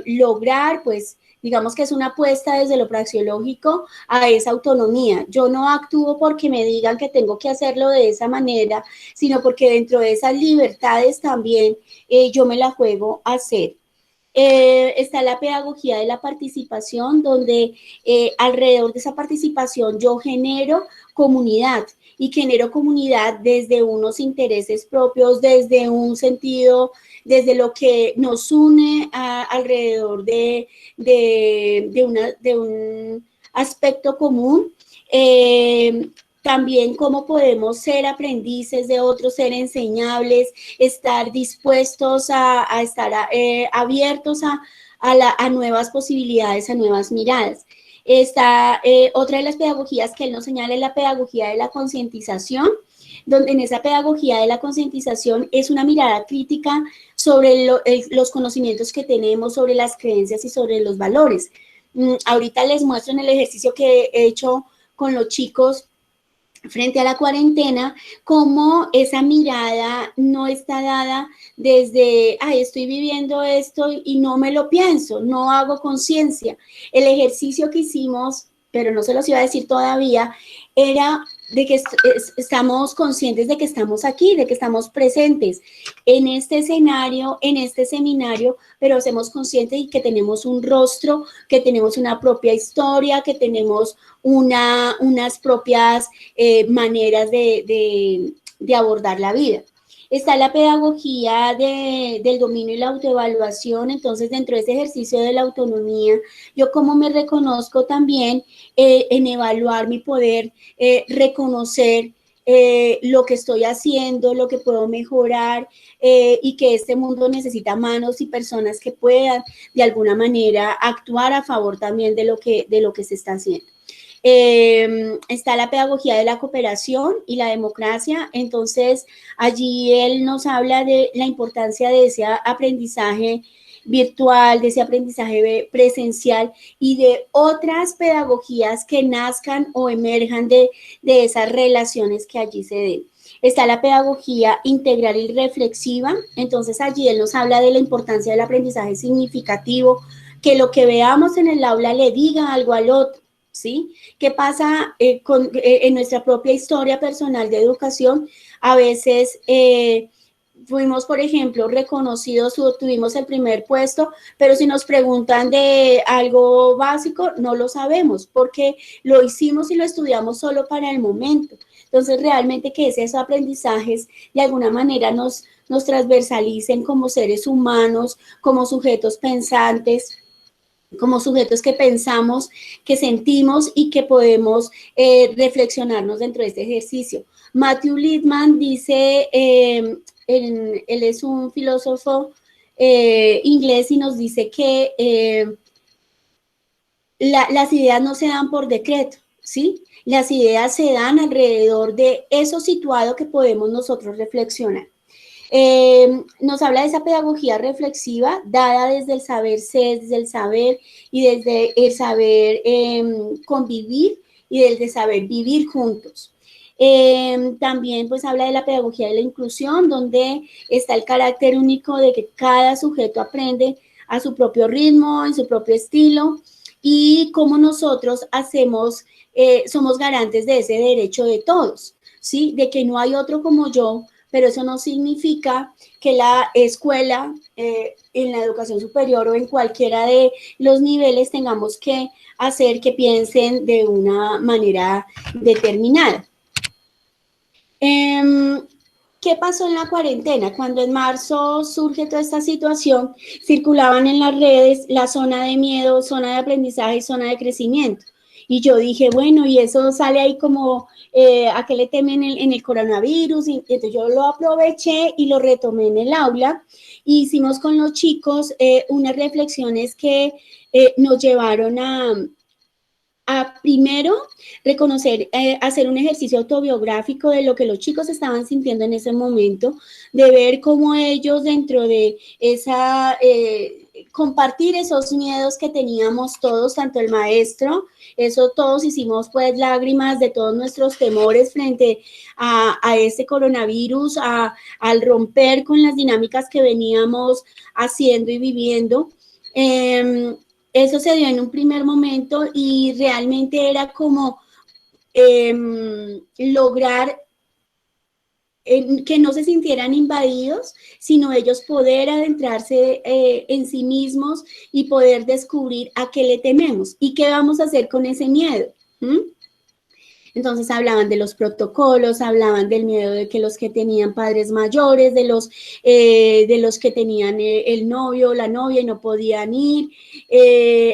lograr, pues, digamos que es una apuesta desde lo praxeológico a esa autonomía. Yo no actúo porque me digan que tengo que hacerlo de esa manera, sino porque dentro de esas libertades también yo me la juego a hacer. Está la pedagogía de la participación, donde alrededor de esa participación yo genero comunidad, y genero comunidad desde unos intereses propios, desde un sentido, desde lo que nos une alrededor de un aspecto común. También cómo podemos ser aprendices de otros, ser enseñables, estar dispuestos a estar abiertos a nuevas posibilidades, a nuevas miradas. Está otra de las pedagogías que él nos señala, es la pedagogía de la concientización, donde en esa pedagogía de la concientización es una mirada crítica sobre los conocimientos que tenemos, sobre las creencias y sobre los valores. Ahorita les muestro en el ejercicio que he hecho con los chicos frente a la cuarentena, cómo esa mirada no está dada desde, ay, estoy viviendo esto y no me lo pienso, no hago conciencia. El ejercicio que hicimos, pero no se los iba a decir todavía, era de que estamos conscientes de que estamos aquí, de que estamos presentes en este escenario, en este seminario, pero hacemos conscientes de que tenemos un rostro, que tenemos una propia historia, que tenemos unas propias maneras de abordar la vida. Está la pedagogía del dominio y la autoevaluación. Entonces, dentro de ese ejercicio de la autonomía, yo cómo me reconozco también en evaluar mi poder, reconocer lo que estoy haciendo, lo que puedo mejorar, y que este mundo necesita manos y personas que puedan de alguna manera actuar a favor también de lo que se está haciendo. Está la pedagogía de la cooperación y la democracia. Entonces allí él nos habla de la importancia de ese aprendizaje virtual, de ese aprendizaje presencial y de otras pedagogías que nazcan o emerjan de esas relaciones que allí se den. Está la pedagogía integral y reflexiva. Entonces allí él nos habla de la importancia del aprendizaje significativo, que lo que veamos en el aula le diga algo al otro, ¿sí? ¿Qué pasa en nuestra propia historia personal de educación? A veces fuimos, por ejemplo, reconocidos o tuvimos el primer puesto, pero si nos preguntan de algo básico, no lo sabemos porque lo hicimos y lo estudiamos solo para el momento. Entonces, realmente que esos aprendizajes de alguna manera nos transversalicen como seres humanos, como sujetos pensantes, como sujetos que pensamos, que sentimos y que podemos reflexionarnos dentro de este ejercicio. Matthew Lipman dice, él es un filósofo inglés y nos dice que las ideas no se dan por decreto, ¿sí? Las ideas se dan alrededor de eso situado que podemos nosotros reflexionar. Nos habla de esa pedagogía reflexiva dada desde el saber ser, desde el saber y desde el saber convivir y desde saber vivir juntos. También pues habla de la pedagogía de la inclusión, donde está el carácter único de que cada sujeto aprende a su propio ritmo, en su propio estilo, y cómo nosotros hacemos, somos garantes de ese derecho de todos, ¿sí? De que no hay otro como yo, pero eso no significa que la escuela, en la educación superior o en cualquiera de los niveles tengamos que hacer que piensen de una manera determinada. ¿Qué pasó en la cuarentena? Cuando en marzo surge toda esta situación, circulaban en las redes la zona de miedo, zona de aprendizaje y zona de crecimiento. Y yo dije, bueno, y eso sale ahí como, ¿a qué le temen en el coronavirus? Y entonces yo lo aproveché y lo retomé en el aula. Y hicimos con los chicos unas reflexiones que nos llevaron a primero reconocer, hacer un ejercicio autobiográfico de lo que los chicos estaban sintiendo en ese momento, de ver cómo ellos dentro de esa, compartir esos miedos que teníamos todos, tanto el maestro, eso todos hicimos pues lágrimas de todos nuestros temores frente a este coronavirus, al romper con las dinámicas que veníamos haciendo y viviendo. Eso se dio en un primer momento y realmente era como lograr que no se sintieran invadidos, sino ellos poder adentrarse en sí mismos y poder descubrir a qué le tememos y qué vamos a hacer con ese miedo. Entonces hablaban de los protocolos, hablaban del miedo de que los que tenían padres mayores, de los que tenían el novio o la novia y no podían ir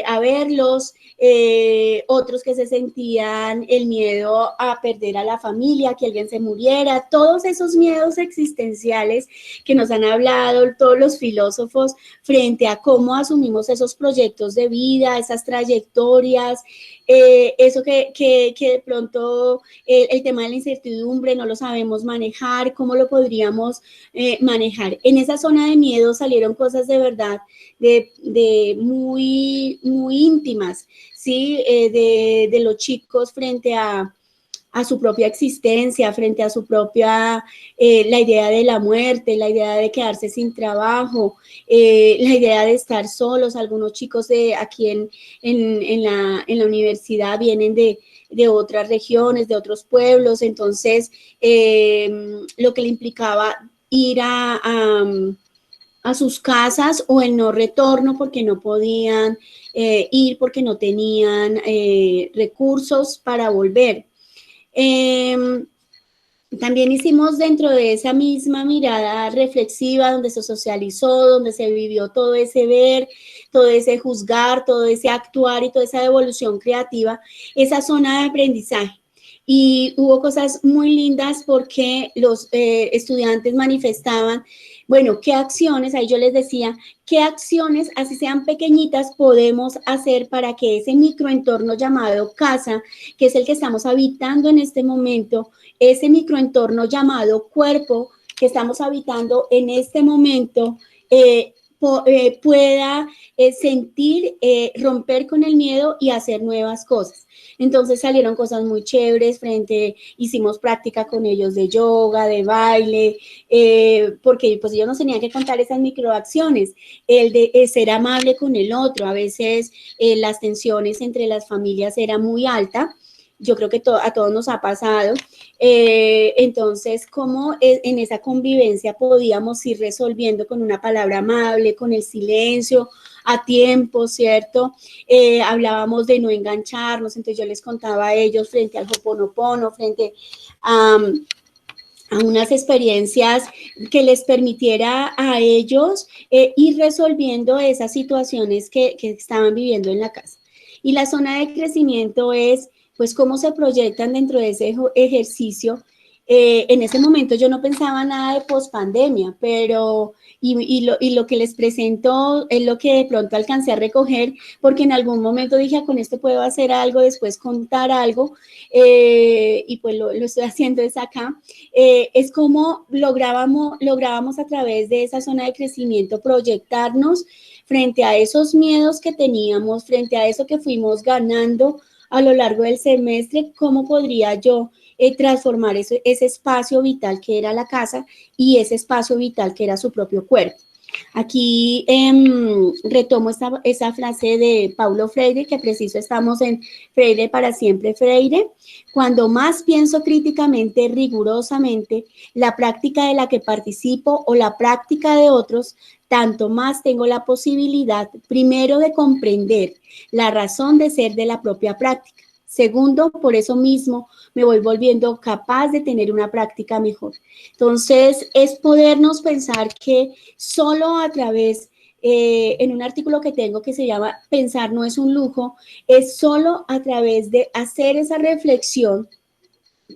a verlos, otros que se sentían el miedo a perder a la familia, que alguien se muriera, todos esos miedos existenciales que nos han hablado todos los filósofos frente a cómo asumimos esos proyectos de vida, esas trayectorias, eso que de pronto el tema de la incertidumbre no lo sabemos manejar, cómo lo podríamos manejar. En esa zona de miedo salieron cosas de verdad, de muy, muy íntimas, ¿sí? De los chicos frente a su propia existencia, frente a su propia, la idea de la muerte, la idea de quedarse sin trabajo, la idea de estar solos. Algunos chicos de aquí en la universidad vienen de otras regiones, de otros pueblos, entonces lo que le implicaba ir a sus casas o el no retorno porque no podían ir, porque no tenían recursos para volver. También hicimos dentro de esa misma mirada reflexiva donde se socializó, donde se vivió todo ese ver, todo ese juzgar, todo ese actuar y toda esa evolución creativa, esa zona de aprendizaje. Y hubo cosas muy lindas porque los estudiantes manifestaban, bueno, qué acciones, ahí yo les decía, qué acciones, así sean pequeñitas, podemos hacer para que ese microentorno llamado casa, que es el que estamos habitando en este momento, ese microentorno llamado cuerpo que estamos habitando en este momento, pueda sentir, romper con el miedo y hacer nuevas cosas. Entonces salieron cosas muy chéveres hicimos práctica con ellos de yoga, de baile, porque pues ellos nos tenían que contar esas microacciones, el de ser amable con el otro. A veces las tensiones entre las familias era muy alta. Yo creo que a todos nos ha pasado. Entonces, cómo en esa convivencia podíamos ir resolviendo con una palabra amable, con el silencio, a tiempo, ¿cierto? Hablábamos de no engancharnos, entonces yo les contaba a ellos frente al Ho'oponopono, frente a unas experiencias que les permitiera a ellos ir resolviendo esas situaciones que estaban viviendo en la casa. Y la zona de crecimiento es pues cómo se proyectan dentro de ese ejercicio En ese momento yo no pensaba nada de pospandemia, pero y lo que les presento es lo que de pronto alcancé a recoger, porque en algún momento dije, con esto puedo hacer algo, después contar algo, y pues lo estoy haciendo es acá. Es como lográbamos a través de esa zona de crecimiento proyectarnos frente a esos miedos que teníamos, frente a eso que fuimos ganando a lo largo del semestre, cómo podría yo transformar ese espacio vital que era la casa y ese espacio vital que era su propio cuerpo. Aquí retomo esa frase de Paulo Freire, que preciso estamos en Freire para siempre Freire. Cuando más pienso críticamente, rigurosamente, la práctica de la que participo o la práctica de otros, tanto más tengo la posibilidad, primero, de comprender la razón de ser de la propia práctica. Segundo, por eso mismo me voy volviendo capaz de tener una práctica mejor. Entonces, es podernos pensar que solo a través, en un artículo que tengo que se llama Pensar no es un lujo, es solo a través de hacer esa reflexión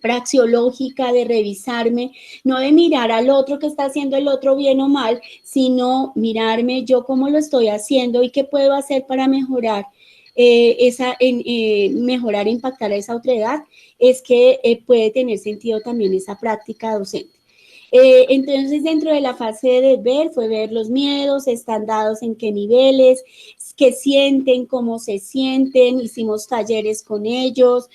praxeológica, de revisarme, no de mirar al otro que está haciendo el otro bien o mal, sino mirarme yo cómo lo estoy haciendo y qué puedo hacer para mejorar. Mejorar, impactar a esa otredad, es que puede tener sentido también esa práctica docente. Entonces, dentro de la fase de ver, fue ver los miedos, están dados en qué niveles, qué sienten, cómo se sienten, hicimos talleres con ellos,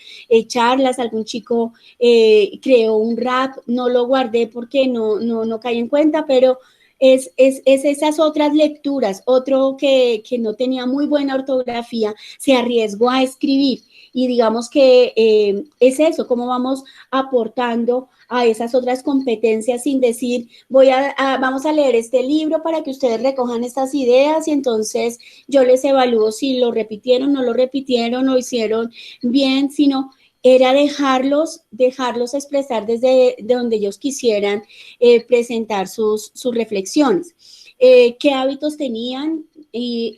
charlas, algún chico creó un rap, no lo guardé porque no caí en cuenta, pero es esas otras lecturas. Otro que no tenía muy buena ortografía se arriesgó a escribir, y digamos que es eso, cómo vamos aportando a esas otras competencias sin decir, vamos a leer este libro para que ustedes recojan estas ideas y entonces yo les evalúo si lo repitieron, no lo repitieron, lo hicieron bien, sino era dejarlos expresar desde donde ellos quisieran presentar sus reflexiones. ¿Qué hábitos tenían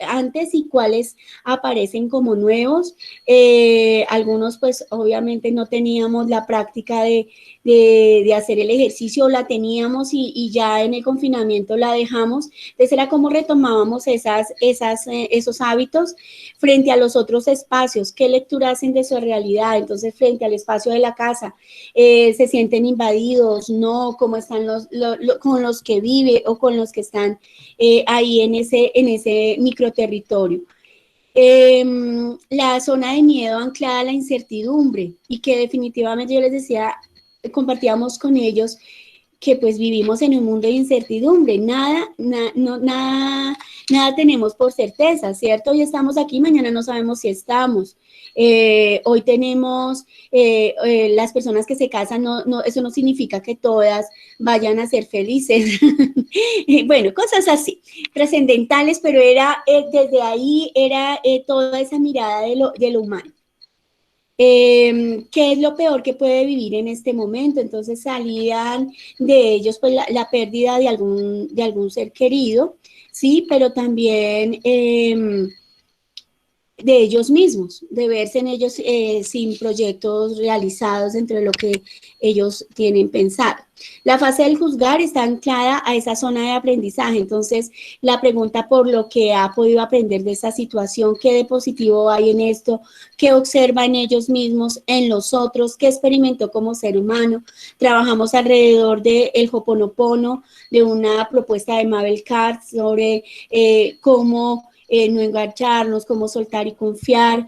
antes y cuáles aparecen como nuevos? Algunos pues obviamente no teníamos la práctica de hacer el ejercicio, la teníamos y ya en el confinamiento la dejamos. Entonces era como retomábamos esos hábitos frente a los otros espacios. ¿Qué lectura hacen de su realidad? Entonces, frente al espacio de la casa, ¿se sienten invadidos? ¿No? ¿Cómo están con los que vive o con los que están ahí en ese microterritorio? La zona de miedo anclada a la incertidumbre, y que definitivamente yo les decía, compartíamos con ellos que pues vivimos en un mundo de incertidumbre, nada tenemos por certeza, ¿cierto? Hoy estamos aquí, mañana no sabemos si estamos. Hoy tenemos las personas que se casan, eso no significa que todas vayan a ser felices. Bueno, cosas así, trascendentales, pero desde ahí era toda esa mirada de lo humano. ¿Qué es lo peor que puede vivir en este momento? Entonces salían de ellos pues la pérdida de algún ser querido, sí, pero también de ellos mismos, de verse en ellos sin proyectos realizados dentro de lo que ellos tienen pensado. La fase del juzgar está anclada a esa zona de aprendizaje. Entonces, la pregunta por lo que ha podido aprender de esa situación, qué de positivo hay en esto, qué observa en ellos mismos, en los otros, qué experimentó como ser humano. Trabajamos alrededor del Ho'oponopono, de una propuesta de Mabel Katz sobre cómo no engancharnos, cómo soltar y confiar.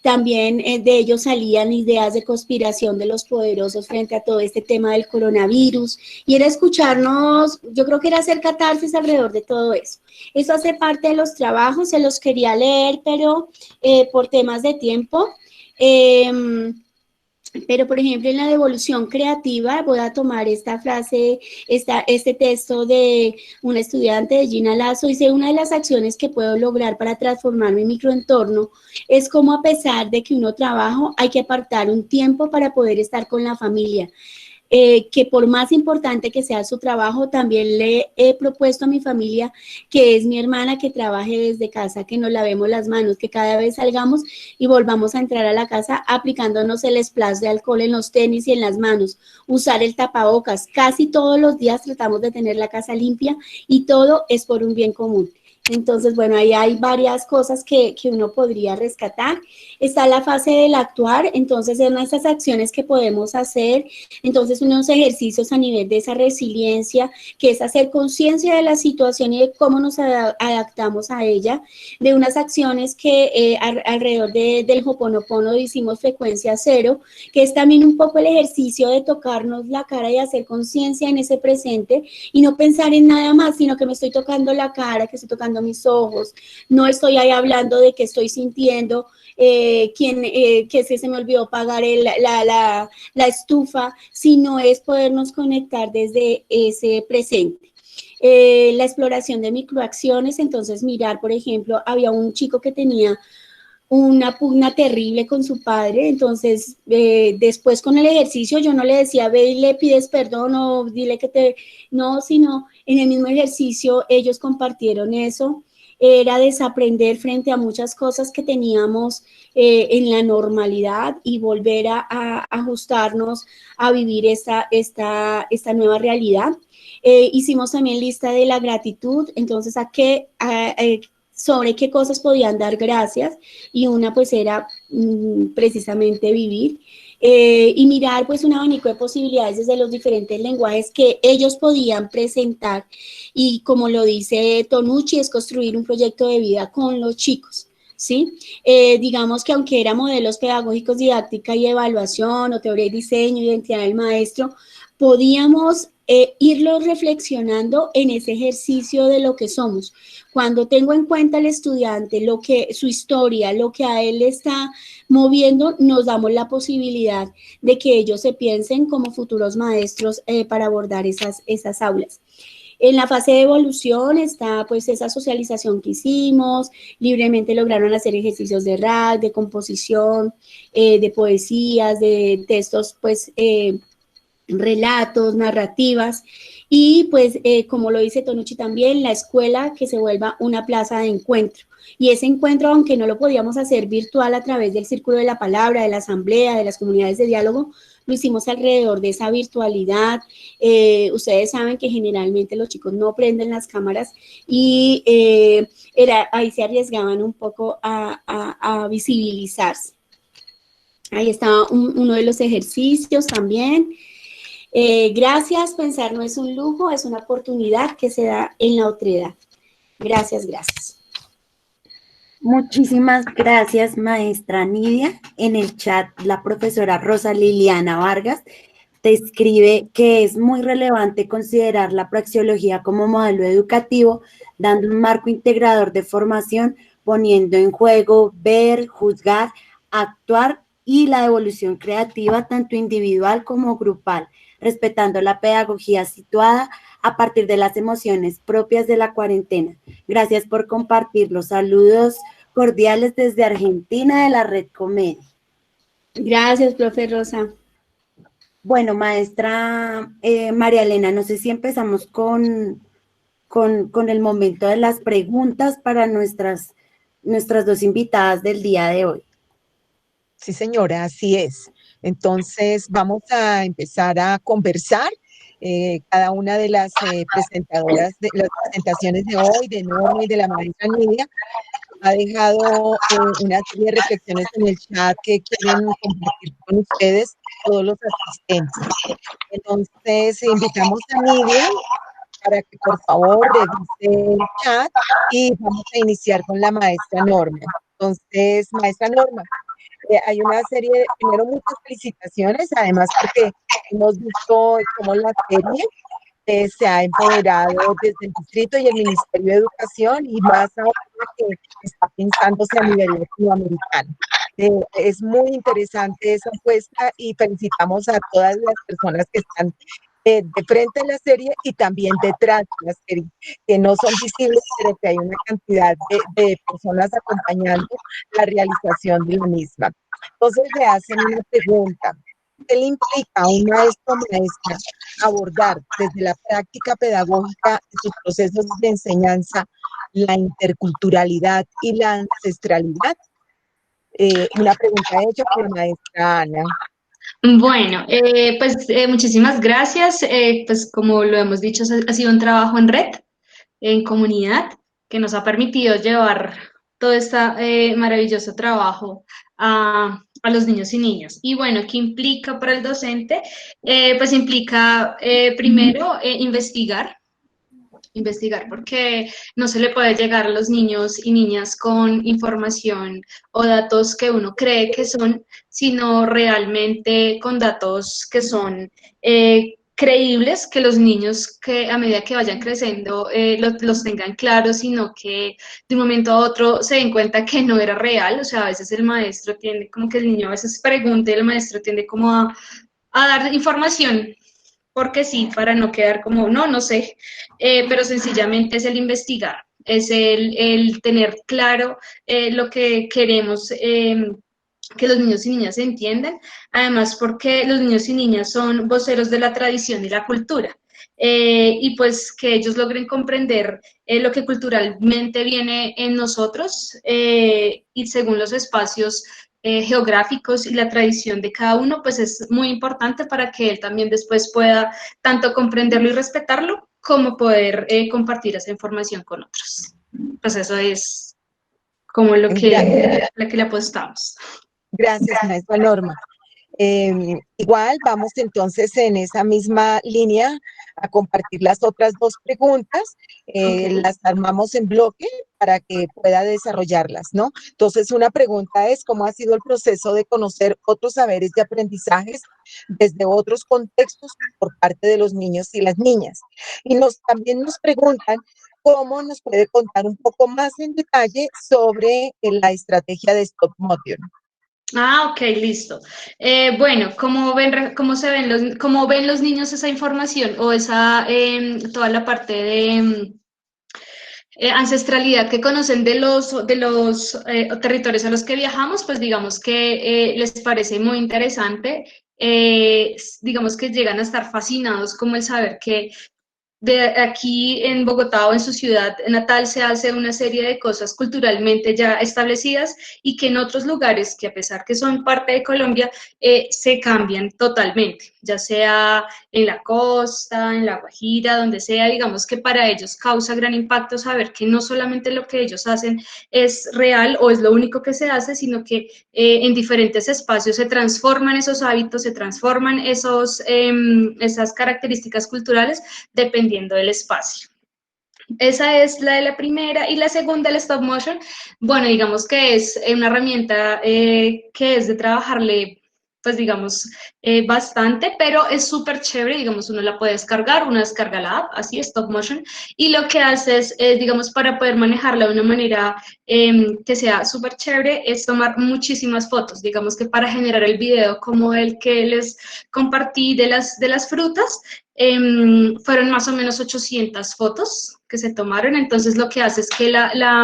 También de ellos salían ideas de conspiración de los poderosos frente a todo este tema del coronavirus, y era escucharnos, yo creo que era hacer catarsis alrededor de todo eso. Eso hace parte de los trabajos, se los quería leer, pero por temas de tiempo. Pero, por ejemplo, en la devolución creativa, voy a tomar esta frase, este texto de una estudiante de Gina Lazo. Dice, una de las acciones que puedo lograr para transformar mi microentorno es como, a pesar de que uno trabaja, hay que apartar un tiempo para poder estar con la familia. que por más importante que sea su trabajo, también le he propuesto a mi familia, que es mi hermana, que trabaje desde casa, que nos lavemos las manos, que cada vez salgamos y volvamos a entrar a la casa aplicándonos el splash de alcohol en los tenis y en las manos, usar el tapabocas. Casi todos los días tratamos de tener la casa limpia y todo es por un bien común. Entonces, bueno, ahí hay varias cosas que uno podría rescatar. Está la fase del actuar, entonces en esas acciones que podemos hacer, entonces unos ejercicios a nivel de esa resiliencia, que es hacer conciencia de la situación y de cómo nos adaptamos a ella, de unas acciones que alrededor del Ho'oponopono hicimos frecuencia cero, que es también un poco el ejercicio de tocarnos la cara y hacer conciencia en ese presente y no pensar en nada más, sino que me estoy tocando la cara, que estoy tocando mis ojos, no estoy ahí hablando de que estoy sintiendo que se me olvidó pagar la estufa, sino es podernos conectar desde ese presente. La exploración de microacciones, entonces mirar, por ejemplo, había un chico que tenía una pugna terrible con su padre, entonces después con el ejercicio yo no le decía, ve y le pides perdón o dile que te... No, sino en el mismo ejercicio ellos compartieron eso, era desaprender frente a muchas cosas que teníamos en la normalidad y volver a ajustarnos a vivir esta nueva realidad. Hicimos también lista de la gratitud, entonces sobre qué cosas podían dar gracias, y una pues era precisamente vivir, y mirar pues un abanico de posibilidades desde los diferentes lenguajes que ellos podían presentar, y como lo dice Tonucci, es construir un proyecto de vida con los chicos. ¿Sí? Digamos que aunque era modelos pedagógicos, didáctica y evaluación, o teoría y diseño, identidad del maestro, podíamos irlos reflexionando en ese ejercicio de lo que somos. Cuando tengo en cuenta al estudiante, su historia, lo que a él está moviendo, nos damos la posibilidad de que ellos se piensen como futuros maestros para abordar esas aulas. En la fase de evolución está pues esa socialización que hicimos, libremente lograron hacer ejercicios de rap, de composición, de poesías, de textos pues relatos, narrativas, y pues como lo dice Tonucci también, la escuela que se vuelva una plaza de encuentro. Y ese encuentro, aunque no lo podíamos hacer virtual a través del círculo de la palabra, de la asamblea, de las comunidades de diálogo, lo hicimos alrededor de esa virtualidad. Ustedes saben que generalmente los chicos no prenden las cámaras y ahí se arriesgaban un poco a visibilizarse. Ahí está uno de los ejercicios también. Gracias, pensar no es un lujo, es una oportunidad que se da en la otredad. Gracias, gracias. Muchísimas gracias, maestra Nidia. En el chat, la profesora Rosa Liliana Vargas te escribe que es muy relevante considerar la praxeología como modelo educativo, dando un marco integrador de formación, poniendo en juego ver, juzgar, actuar y la evolución creativa, tanto individual como grupal, respetando la pedagogía situada a partir de las emociones propias de la cuarentena. Gracias por compartir los saludos cordiales desde Argentina de la Red Comedia. Gracias, profe Rosa. Bueno, maestra María Elena, no sé si empezamos con el momento de las preguntas para nuestras dos invitadas del día de hoy. Sí, señora, así es. Entonces, vamos a empezar a conversar. Cada una de las presentadoras de las presentaciones de hoy, de Norma y de la maestra Nidia, ha dejado una serie de reflexiones en el chat que quieren compartir con ustedes, todos los asistentes. Entonces, invitamos a Nidia para que por favor revise el chat y vamos a iniciar con la maestra Norma. Entonces, maestra Norma, hay una serie, primero muchas felicitaciones, además porque hemos visto cómo la serie se ha empoderado desde el distrito y el Ministerio de Educación, y más ahora que está pensándose a nivel latinoamericano. Es muy interesante esa apuesta y felicitamos a todas las personas que están de frente a la serie y también detrás de la serie, que no son visibles, pero que hay una cantidad de personas acompañando la realización de la misma. Entonces le hacen una pregunta. ¿Qué le implica a un maestro o maestra abordar desde la práctica pedagógica de sus procesos de enseñanza la interculturalidad y la ancestralidad? Una pregunta hecha por la maestra Ana. Bueno, muchísimas gracias. Pues como lo hemos dicho, ha sido un trabajo en red, en comunidad, que nos ha permitido llevar todo este maravilloso trabajo a los niños y niñas. Y bueno, ¿qué implica para el docente? Pues implica primero investigar, porque no se le puede llegar a los niños y niñas con información o datos que uno cree que son, sino realmente con datos que son creíbles, que los niños que a medida que vayan creciendo los tengan claros, sino que de un momento a otro se den cuenta que no era real. O sea, a veces el maestro tiende, como que el niño a veces pregunta y el maestro tiende como a dar información porque sí, para no quedar como, no sé, pero sencillamente es el investigar, es el tener claro lo que queremos que los niños y niñas entiendan, además porque los niños y niñas son voceros de la tradición y la cultura. Y pues que ellos logren comprender lo que culturalmente viene en nosotros y según los espacios geográficos y la tradición de cada uno, pues es muy importante para que él también después pueda tanto comprenderlo y respetarlo, como poder compartir esa información con otros. Pues eso es como lo que le apostamos. Gracias, maestra Norma. Igual vamos entonces en esa misma línea a compartir las otras dos preguntas. Las armamos en bloque para que pueda desarrollarlas, ¿no? Entonces, una pregunta es: ¿cómo ha sido el proceso de conocer otros saberes y aprendizajes desde otros contextos por parte de los niños y las niñas? Y también nos preguntan cómo nos puede contar un poco más en detalle sobre la estrategia de Stop Motion. Ok, listo. Bueno, ¿cómo ven los niños esa información o esa toda la parte de ancestralidad que conocen de los territorios a los que viajamos? Pues digamos que les parece muy interesante. Digamos que llegan a estar fascinados como el saber que de aquí en Bogotá o en su ciudad natal se hace una serie de cosas culturalmente ya establecidas y que en otros lugares, que a pesar que son parte de Colombia, se cambian totalmente, ya sea en la costa, en la Guajira, donde sea. Digamos que para ellos causa gran impacto saber que no solamente lo que ellos hacen es real o es lo único que se hace, sino que en diferentes espacios se transforman esos hábitos, se transforman esas características culturales dependiendo del espacio. Esa es la de la primera. Y la segunda, el stop motion, bueno, digamos que es una herramienta que es de trabajarle, pues digamos, bastante, pero es súper chévere. Digamos, uno la puede descargar, uno descarga la app, así, stop motion, y lo que hace es, digamos, para poder manejarla de una manera que sea súper chévere, es tomar muchísimas fotos. Digamos que para generar el video como el que les compartí de las frutas, fueron más o menos 800 fotos que se tomaron. Entonces lo que hace es que la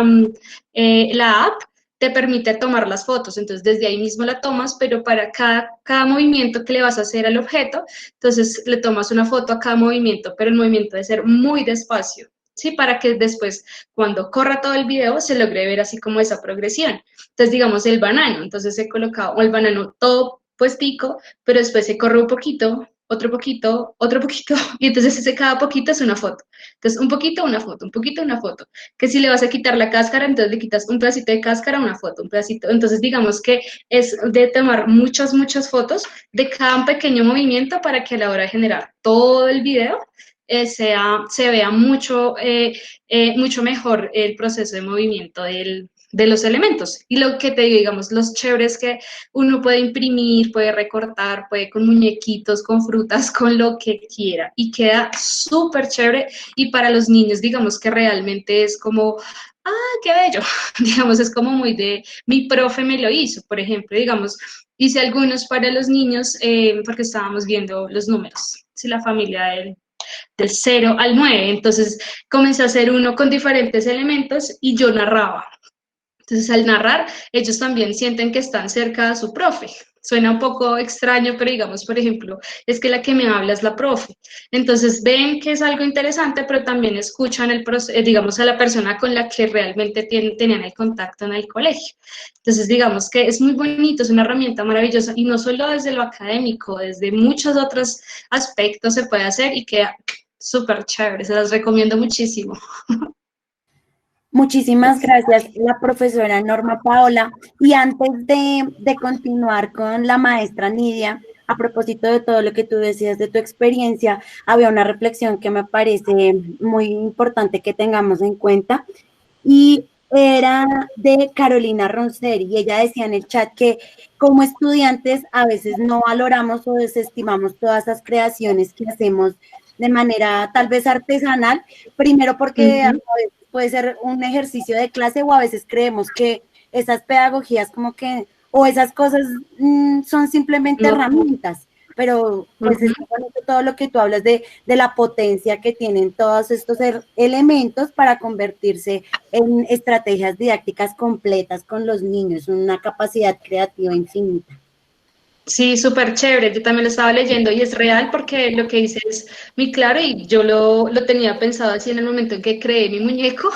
app te permite tomar las fotos, entonces desde ahí mismo la tomas, pero para cada movimiento que le vas a hacer al objeto, entonces le tomas una foto a cada movimiento, pero el movimiento debe ser muy despacio, ¿sí? Para que después, cuando corra todo el video, se logre ver así como esa progresión. Entonces, digamos, el banano, entonces he colocado el banano todo puestico, pero después se corre un poquito, otro poquito, y entonces cada poquito es una foto. Entonces, un poquito, una foto, un poquito, una foto. Que si le vas a quitar la cáscara, entonces le quitas un pedacito de cáscara, una foto, un pedacito. Entonces, digamos que es de tomar muchas fotos de cada pequeño movimiento para que a la hora de generar todo el video se vea mucho mejor el proceso de movimiento de los elementos. Y lo que te digo, digamos, los chéveres que uno puede imprimir, puede recortar, puede con muñequitos, con frutas, con lo que quiera, y queda súper chévere. Y para los niños, digamos que realmente es como, qué bello, digamos, es como muy de, mi profe me lo hizo, por ejemplo, digamos, hice algunos para los niños porque estábamos viendo los números, si la familia del 0 al 9, entonces comencé a hacer uno con diferentes elementos y yo narraba. Entonces, al narrar, ellos también sienten que están cerca de su profe. Suena un poco extraño, pero digamos, por ejemplo, es que la que me habla es la profe. Entonces, ven que es algo interesante, pero también escuchan digamos, a la persona con la que realmente tenían el contacto en el colegio. Entonces, digamos que es muy bonito, es una herramienta maravillosa, y no solo desde lo académico, desde muchos otros aspectos se puede hacer y queda súper chévere. Se las recomiendo muchísimo. Muchísimas gracias, la profesora Norma Paola. Y antes de continuar con la maestra Nidia, a propósito de todo lo que tú decías de tu experiencia, había una reflexión que me parece muy importante que tengamos en cuenta, y era de Carolina Roncer, y ella decía en el chat que como estudiantes a veces no valoramos o desestimamos todas esas creaciones que hacemos de manera tal vez artesanal, primero porque puede ser un ejercicio de clase, o a veces creemos que esas pedagogías como que, o esas cosas son simplemente No. herramientas, pero pues es bonito todo lo que tú hablas de la potencia que tienen todos estos elementos para convertirse en estrategias didácticas completas con los niños, una capacidad creativa infinita. Sí, súper chévere. Yo también lo estaba leyendo y es real porque lo que dice es muy claro, y yo lo tenía pensado así en el momento en que creé mi muñeco.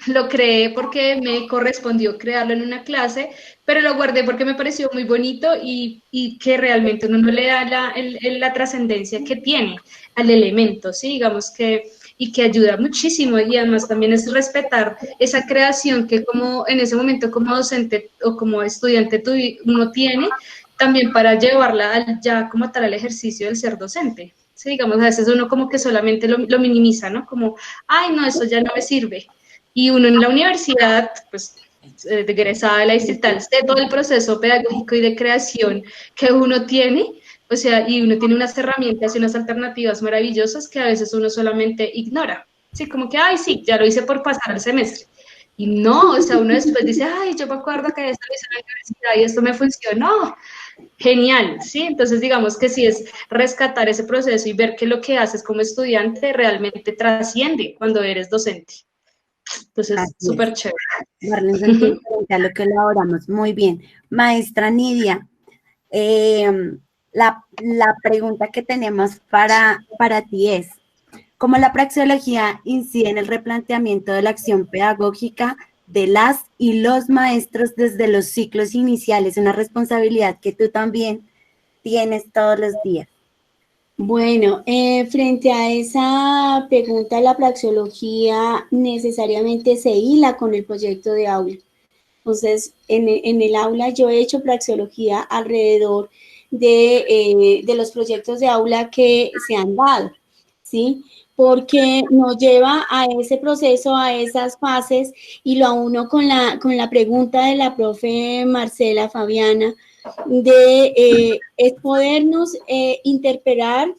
Lo creé porque me correspondió crearlo en una clase, pero lo guardé porque me pareció muy bonito y que realmente uno no le da la trascendencia que tiene al elemento, ¿sí? Digamos que y que ayuda muchísimo, y además también es respetar esa creación que como en ese momento como docente o como estudiante uno tiene, también para llevarla ya como tal al ejercicio del ser docente. Sí, digamos, a veces uno como que solamente lo minimiza, ¿no? Como, ay, no, eso ya no me sirve. Y uno en la universidad, pues, egresada de la distrital, de todo el proceso pedagógico y de creación que uno tiene, o sea, y uno tiene unas herramientas y unas alternativas maravillosas que a veces uno solamente ignora. Sí, como que, ay, sí, ya lo hice por pasar el semestre. Y no, o sea, uno después dice, ay, yo me acuerdo que esto lo hice en la universidad y esto me funcionó. Genial, ¿sí? Entonces, digamos que sí es rescatar ese proceso y ver que lo que haces como estudiante realmente trasciende cuando eres docente. Entonces, Así es, súper chévere. darle un sentido diferente a lo que elaboramos. Muy bien. Maestra Nidia, la pregunta que tenemos para ti es, ¿cómo la praxeología incide en el replanteamiento de la acción pedagógica de las y los maestros desde los ciclos iniciales? Una responsabilidad que tú también tienes todos los días. Bueno, frente a esa pregunta, la praxeología necesariamente se hila con el proyecto de aula. Entonces, en el aula yo he hecho praxeología alrededor de los proyectos de aula que se han dado, ¿sí? Porque nos lleva a ese proceso, a esas fases, y lo auno con la pregunta de la profe Marcela Fabiana, es podernos interpelar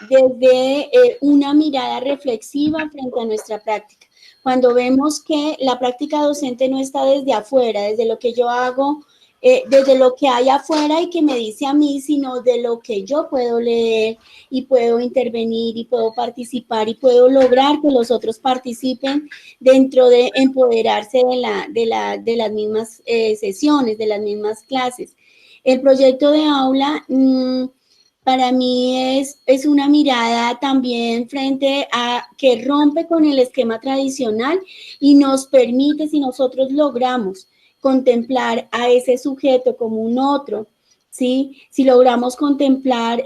desde una mirada reflexiva frente a nuestra práctica. Cuando vemos que la práctica docente no está desde afuera, desde lo que yo hago, desde lo que hay afuera y que me dice a mí, sino de lo que yo puedo leer y puedo intervenir y puedo participar y puedo lograr que los otros participen dentro de empoderarse de las mismas sesiones, de las mismas clases. El proyecto de aula para mí es una mirada también frente a que rompe con el esquema tradicional y nos permite, si nosotros logramos contemplar a ese sujeto como un otro, ¿sí? Si logramos contemplar,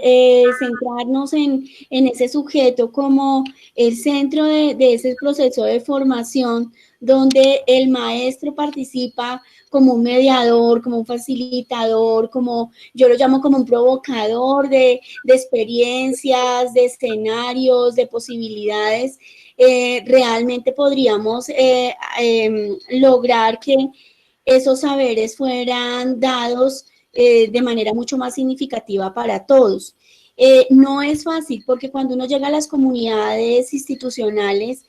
centrarnos en ese sujeto como el centro de ese proceso de formación, donde el maestro participa como un mediador, como un facilitador, como yo lo llamo como un provocador de experiencias, de escenarios, de posibilidades, realmente podríamos lograr que esos saberes fueran dados de manera mucho más significativa para todos. No es fácil porque cuando uno llega a las comunidades institucionales,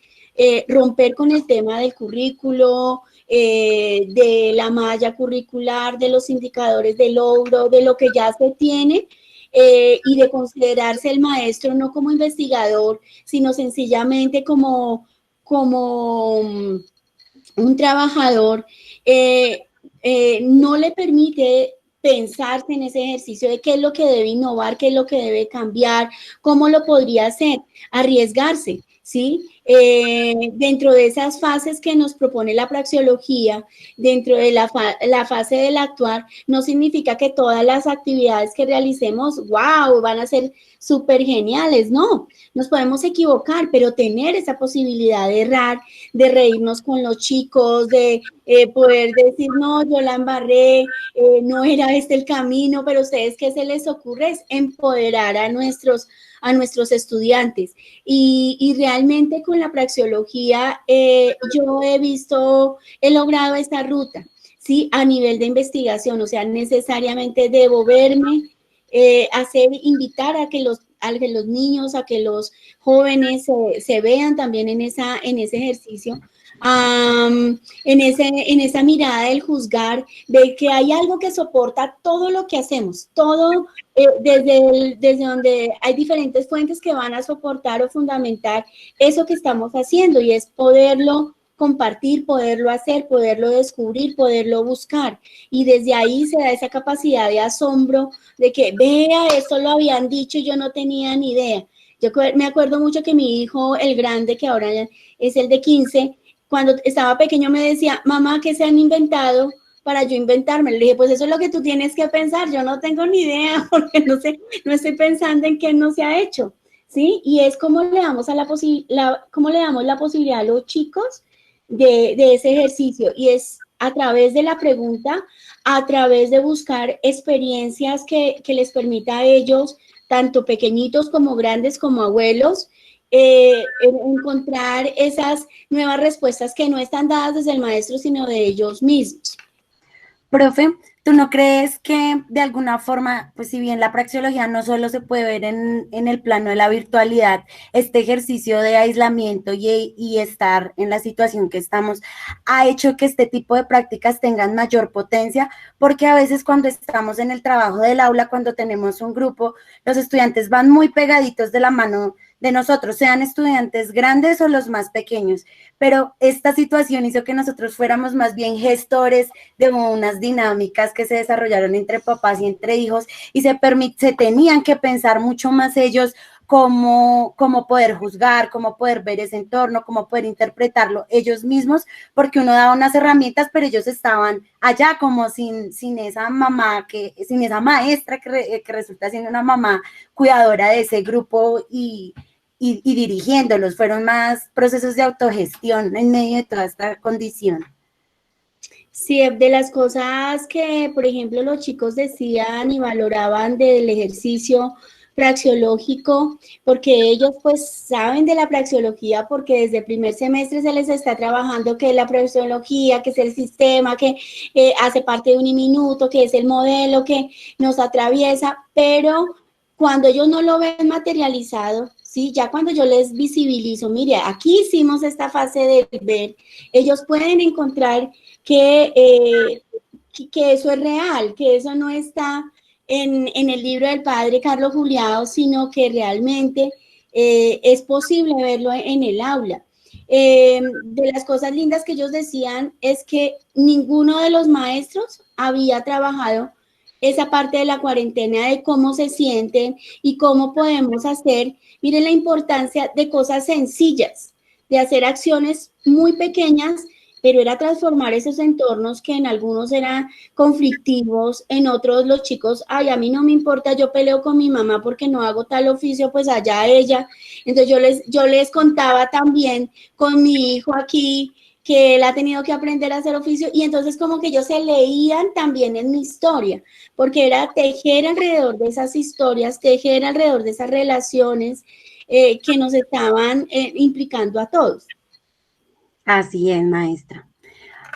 romper con el tema del currículo, de la malla curricular, de los indicadores de logro, de lo que ya se tiene, y de considerarse el maestro no como investigador, sino sencillamente como un trabajador no le permite pensarse en ese ejercicio de qué es lo que debe innovar, qué es lo que debe cambiar, cómo lo podría hacer, arriesgarse, ¿sí? Dentro de esas fases que nos propone la praxeología, dentro de la fase del actuar, no significa que todas las actividades que realicemos, wow, van a ser súper geniales, no, nos podemos equivocar, pero tener esa posibilidad de errar, de reírnos con los chicos, de poder decir, no, yo la embarré, no era este el camino, pero ustedes, ¿qué se les ocurre? Es empoderar a nuestros estudiantes. Y realmente con la praxeología yo he logrado esta ruta, ¿sí? A nivel de investigación, o sea, necesariamente debo verme, invitar a que los niños, a que los jóvenes se vean también en ese ejercicio, en esa mirada del juzgar, de que hay algo que soporta todo lo que hacemos, todo desde donde hay diferentes fuentes que van a soportar o fundamentar eso que estamos haciendo, y es poderlo compartir, poderlo hacer, poderlo descubrir, poderlo buscar. Y desde ahí se da esa capacidad de asombro de que, vea, esto lo habían dicho y yo no tenía ni idea. Yo me acuerdo mucho que mi hijo, el grande, que ahora es el de 15, cuando estaba pequeño me decía, mamá, ¿qué se han inventado para yo inventarme? Le dije, pues eso es lo que tú tienes que pensar, yo no tengo ni idea, porque no estoy pensando en qué no se ha hecho, ¿sí? Y es como le damos la posibilidad a los chicos de ese ejercicio, y es a través de la pregunta, a través de buscar experiencias que les permita a ellos, tanto pequeñitos como grandes como abuelos, encontrar esas nuevas respuestas que no están dadas desde el maestro, sino de ellos mismos. Profe, ¿tú no crees que de alguna forma, pues si bien la praxeología no solo se puede ver en el plano de la virtualidad, este ejercicio de aislamiento y estar en la situación que estamos, ha hecho que este tipo de prácticas tengan mayor potencia? Porque a veces cuando estamos en el trabajo del aula, cuando tenemos un grupo, los estudiantes van muy pegaditos de la mano de nosotros, sean estudiantes grandes o los más pequeños, pero esta situación hizo que nosotros fuéramos más bien gestores de unas dinámicas que se desarrollaron entre papás y entre hijos, y se tenían que pensar mucho más ellos cómo poder juzgar, cómo poder ver ese entorno, cómo poder interpretarlo ellos mismos, porque uno daba unas herramientas, pero ellos estaban allá como sin esa mamá, sin esa maestra que resulta siendo una mamá cuidadora de ese grupo y dirigiéndolos. Fueron más procesos de autogestión en medio de toda esta condición. Sí, de las cosas que, por ejemplo, los chicos decían y valoraban del ejercicio praxeológico, porque ellos pues saben de la praxeología, porque desde el primer semestre se les está trabajando que es la praxeología, que es el sistema, que hace parte de Uniminuto, que es el modelo que nos atraviesa, pero cuando ellos no lo ven materializado, ¿sí? Ya cuando yo les visibilizo, mire, aquí hicimos esta fase de ver, ellos pueden encontrar que eso es real, que eso no está en el libro del padre Carlos Juliado, sino que realmente es posible verlo en el aula. De las cosas lindas que ellos decían es que ninguno de los maestros había trabajado esa parte de la cuarentena, de cómo se sienten y cómo podemos hacer. Miren la importancia de cosas sencillas, de hacer acciones muy pequeñas, pero era transformar esos entornos que en algunos eran conflictivos, en otros los chicos, ay, a mí no me importa, yo peleo con mi mamá porque no hago tal oficio, pues allá ella. Entonces yo les contaba también con mi hijo aquí, que él ha tenido que aprender a hacer oficio, y entonces como que ellos se leían también en mi historia, porque era tejer alrededor de esas historias, tejer alrededor de esas relaciones que nos estaban implicando a todos. Así es, maestra.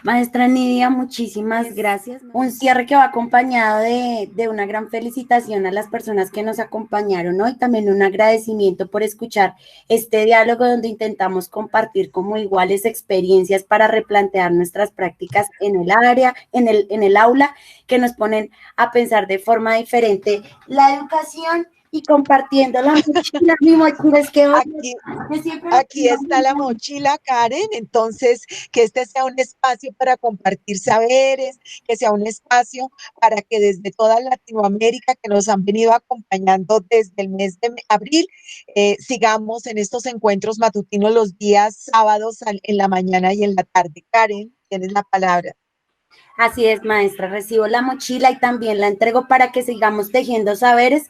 Maestra Nidia, muchísimas gracias. Un cierre que va acompañado de una gran felicitación a las personas que nos acompañaron hoy, también un agradecimiento por escuchar este diálogo donde intentamos compartir como iguales experiencias para replantear nuestras prácticas en el área, en el aula, que nos ponen a pensar de forma diferente la educación y compartiendo la mochila. Mi mochila es que Aquí está la mochila, Karen. Entonces, que este sea un espacio para compartir saberes, que sea un espacio para que desde toda Latinoamérica que nos han venido acompañando desde el mes de abril, sigamos en estos encuentros matutinos los días sábados en la mañana y en la tarde. Karen, tienes la palabra. Así es, maestra, recibo la mochila y también la entrego para que sigamos tejiendo saberes.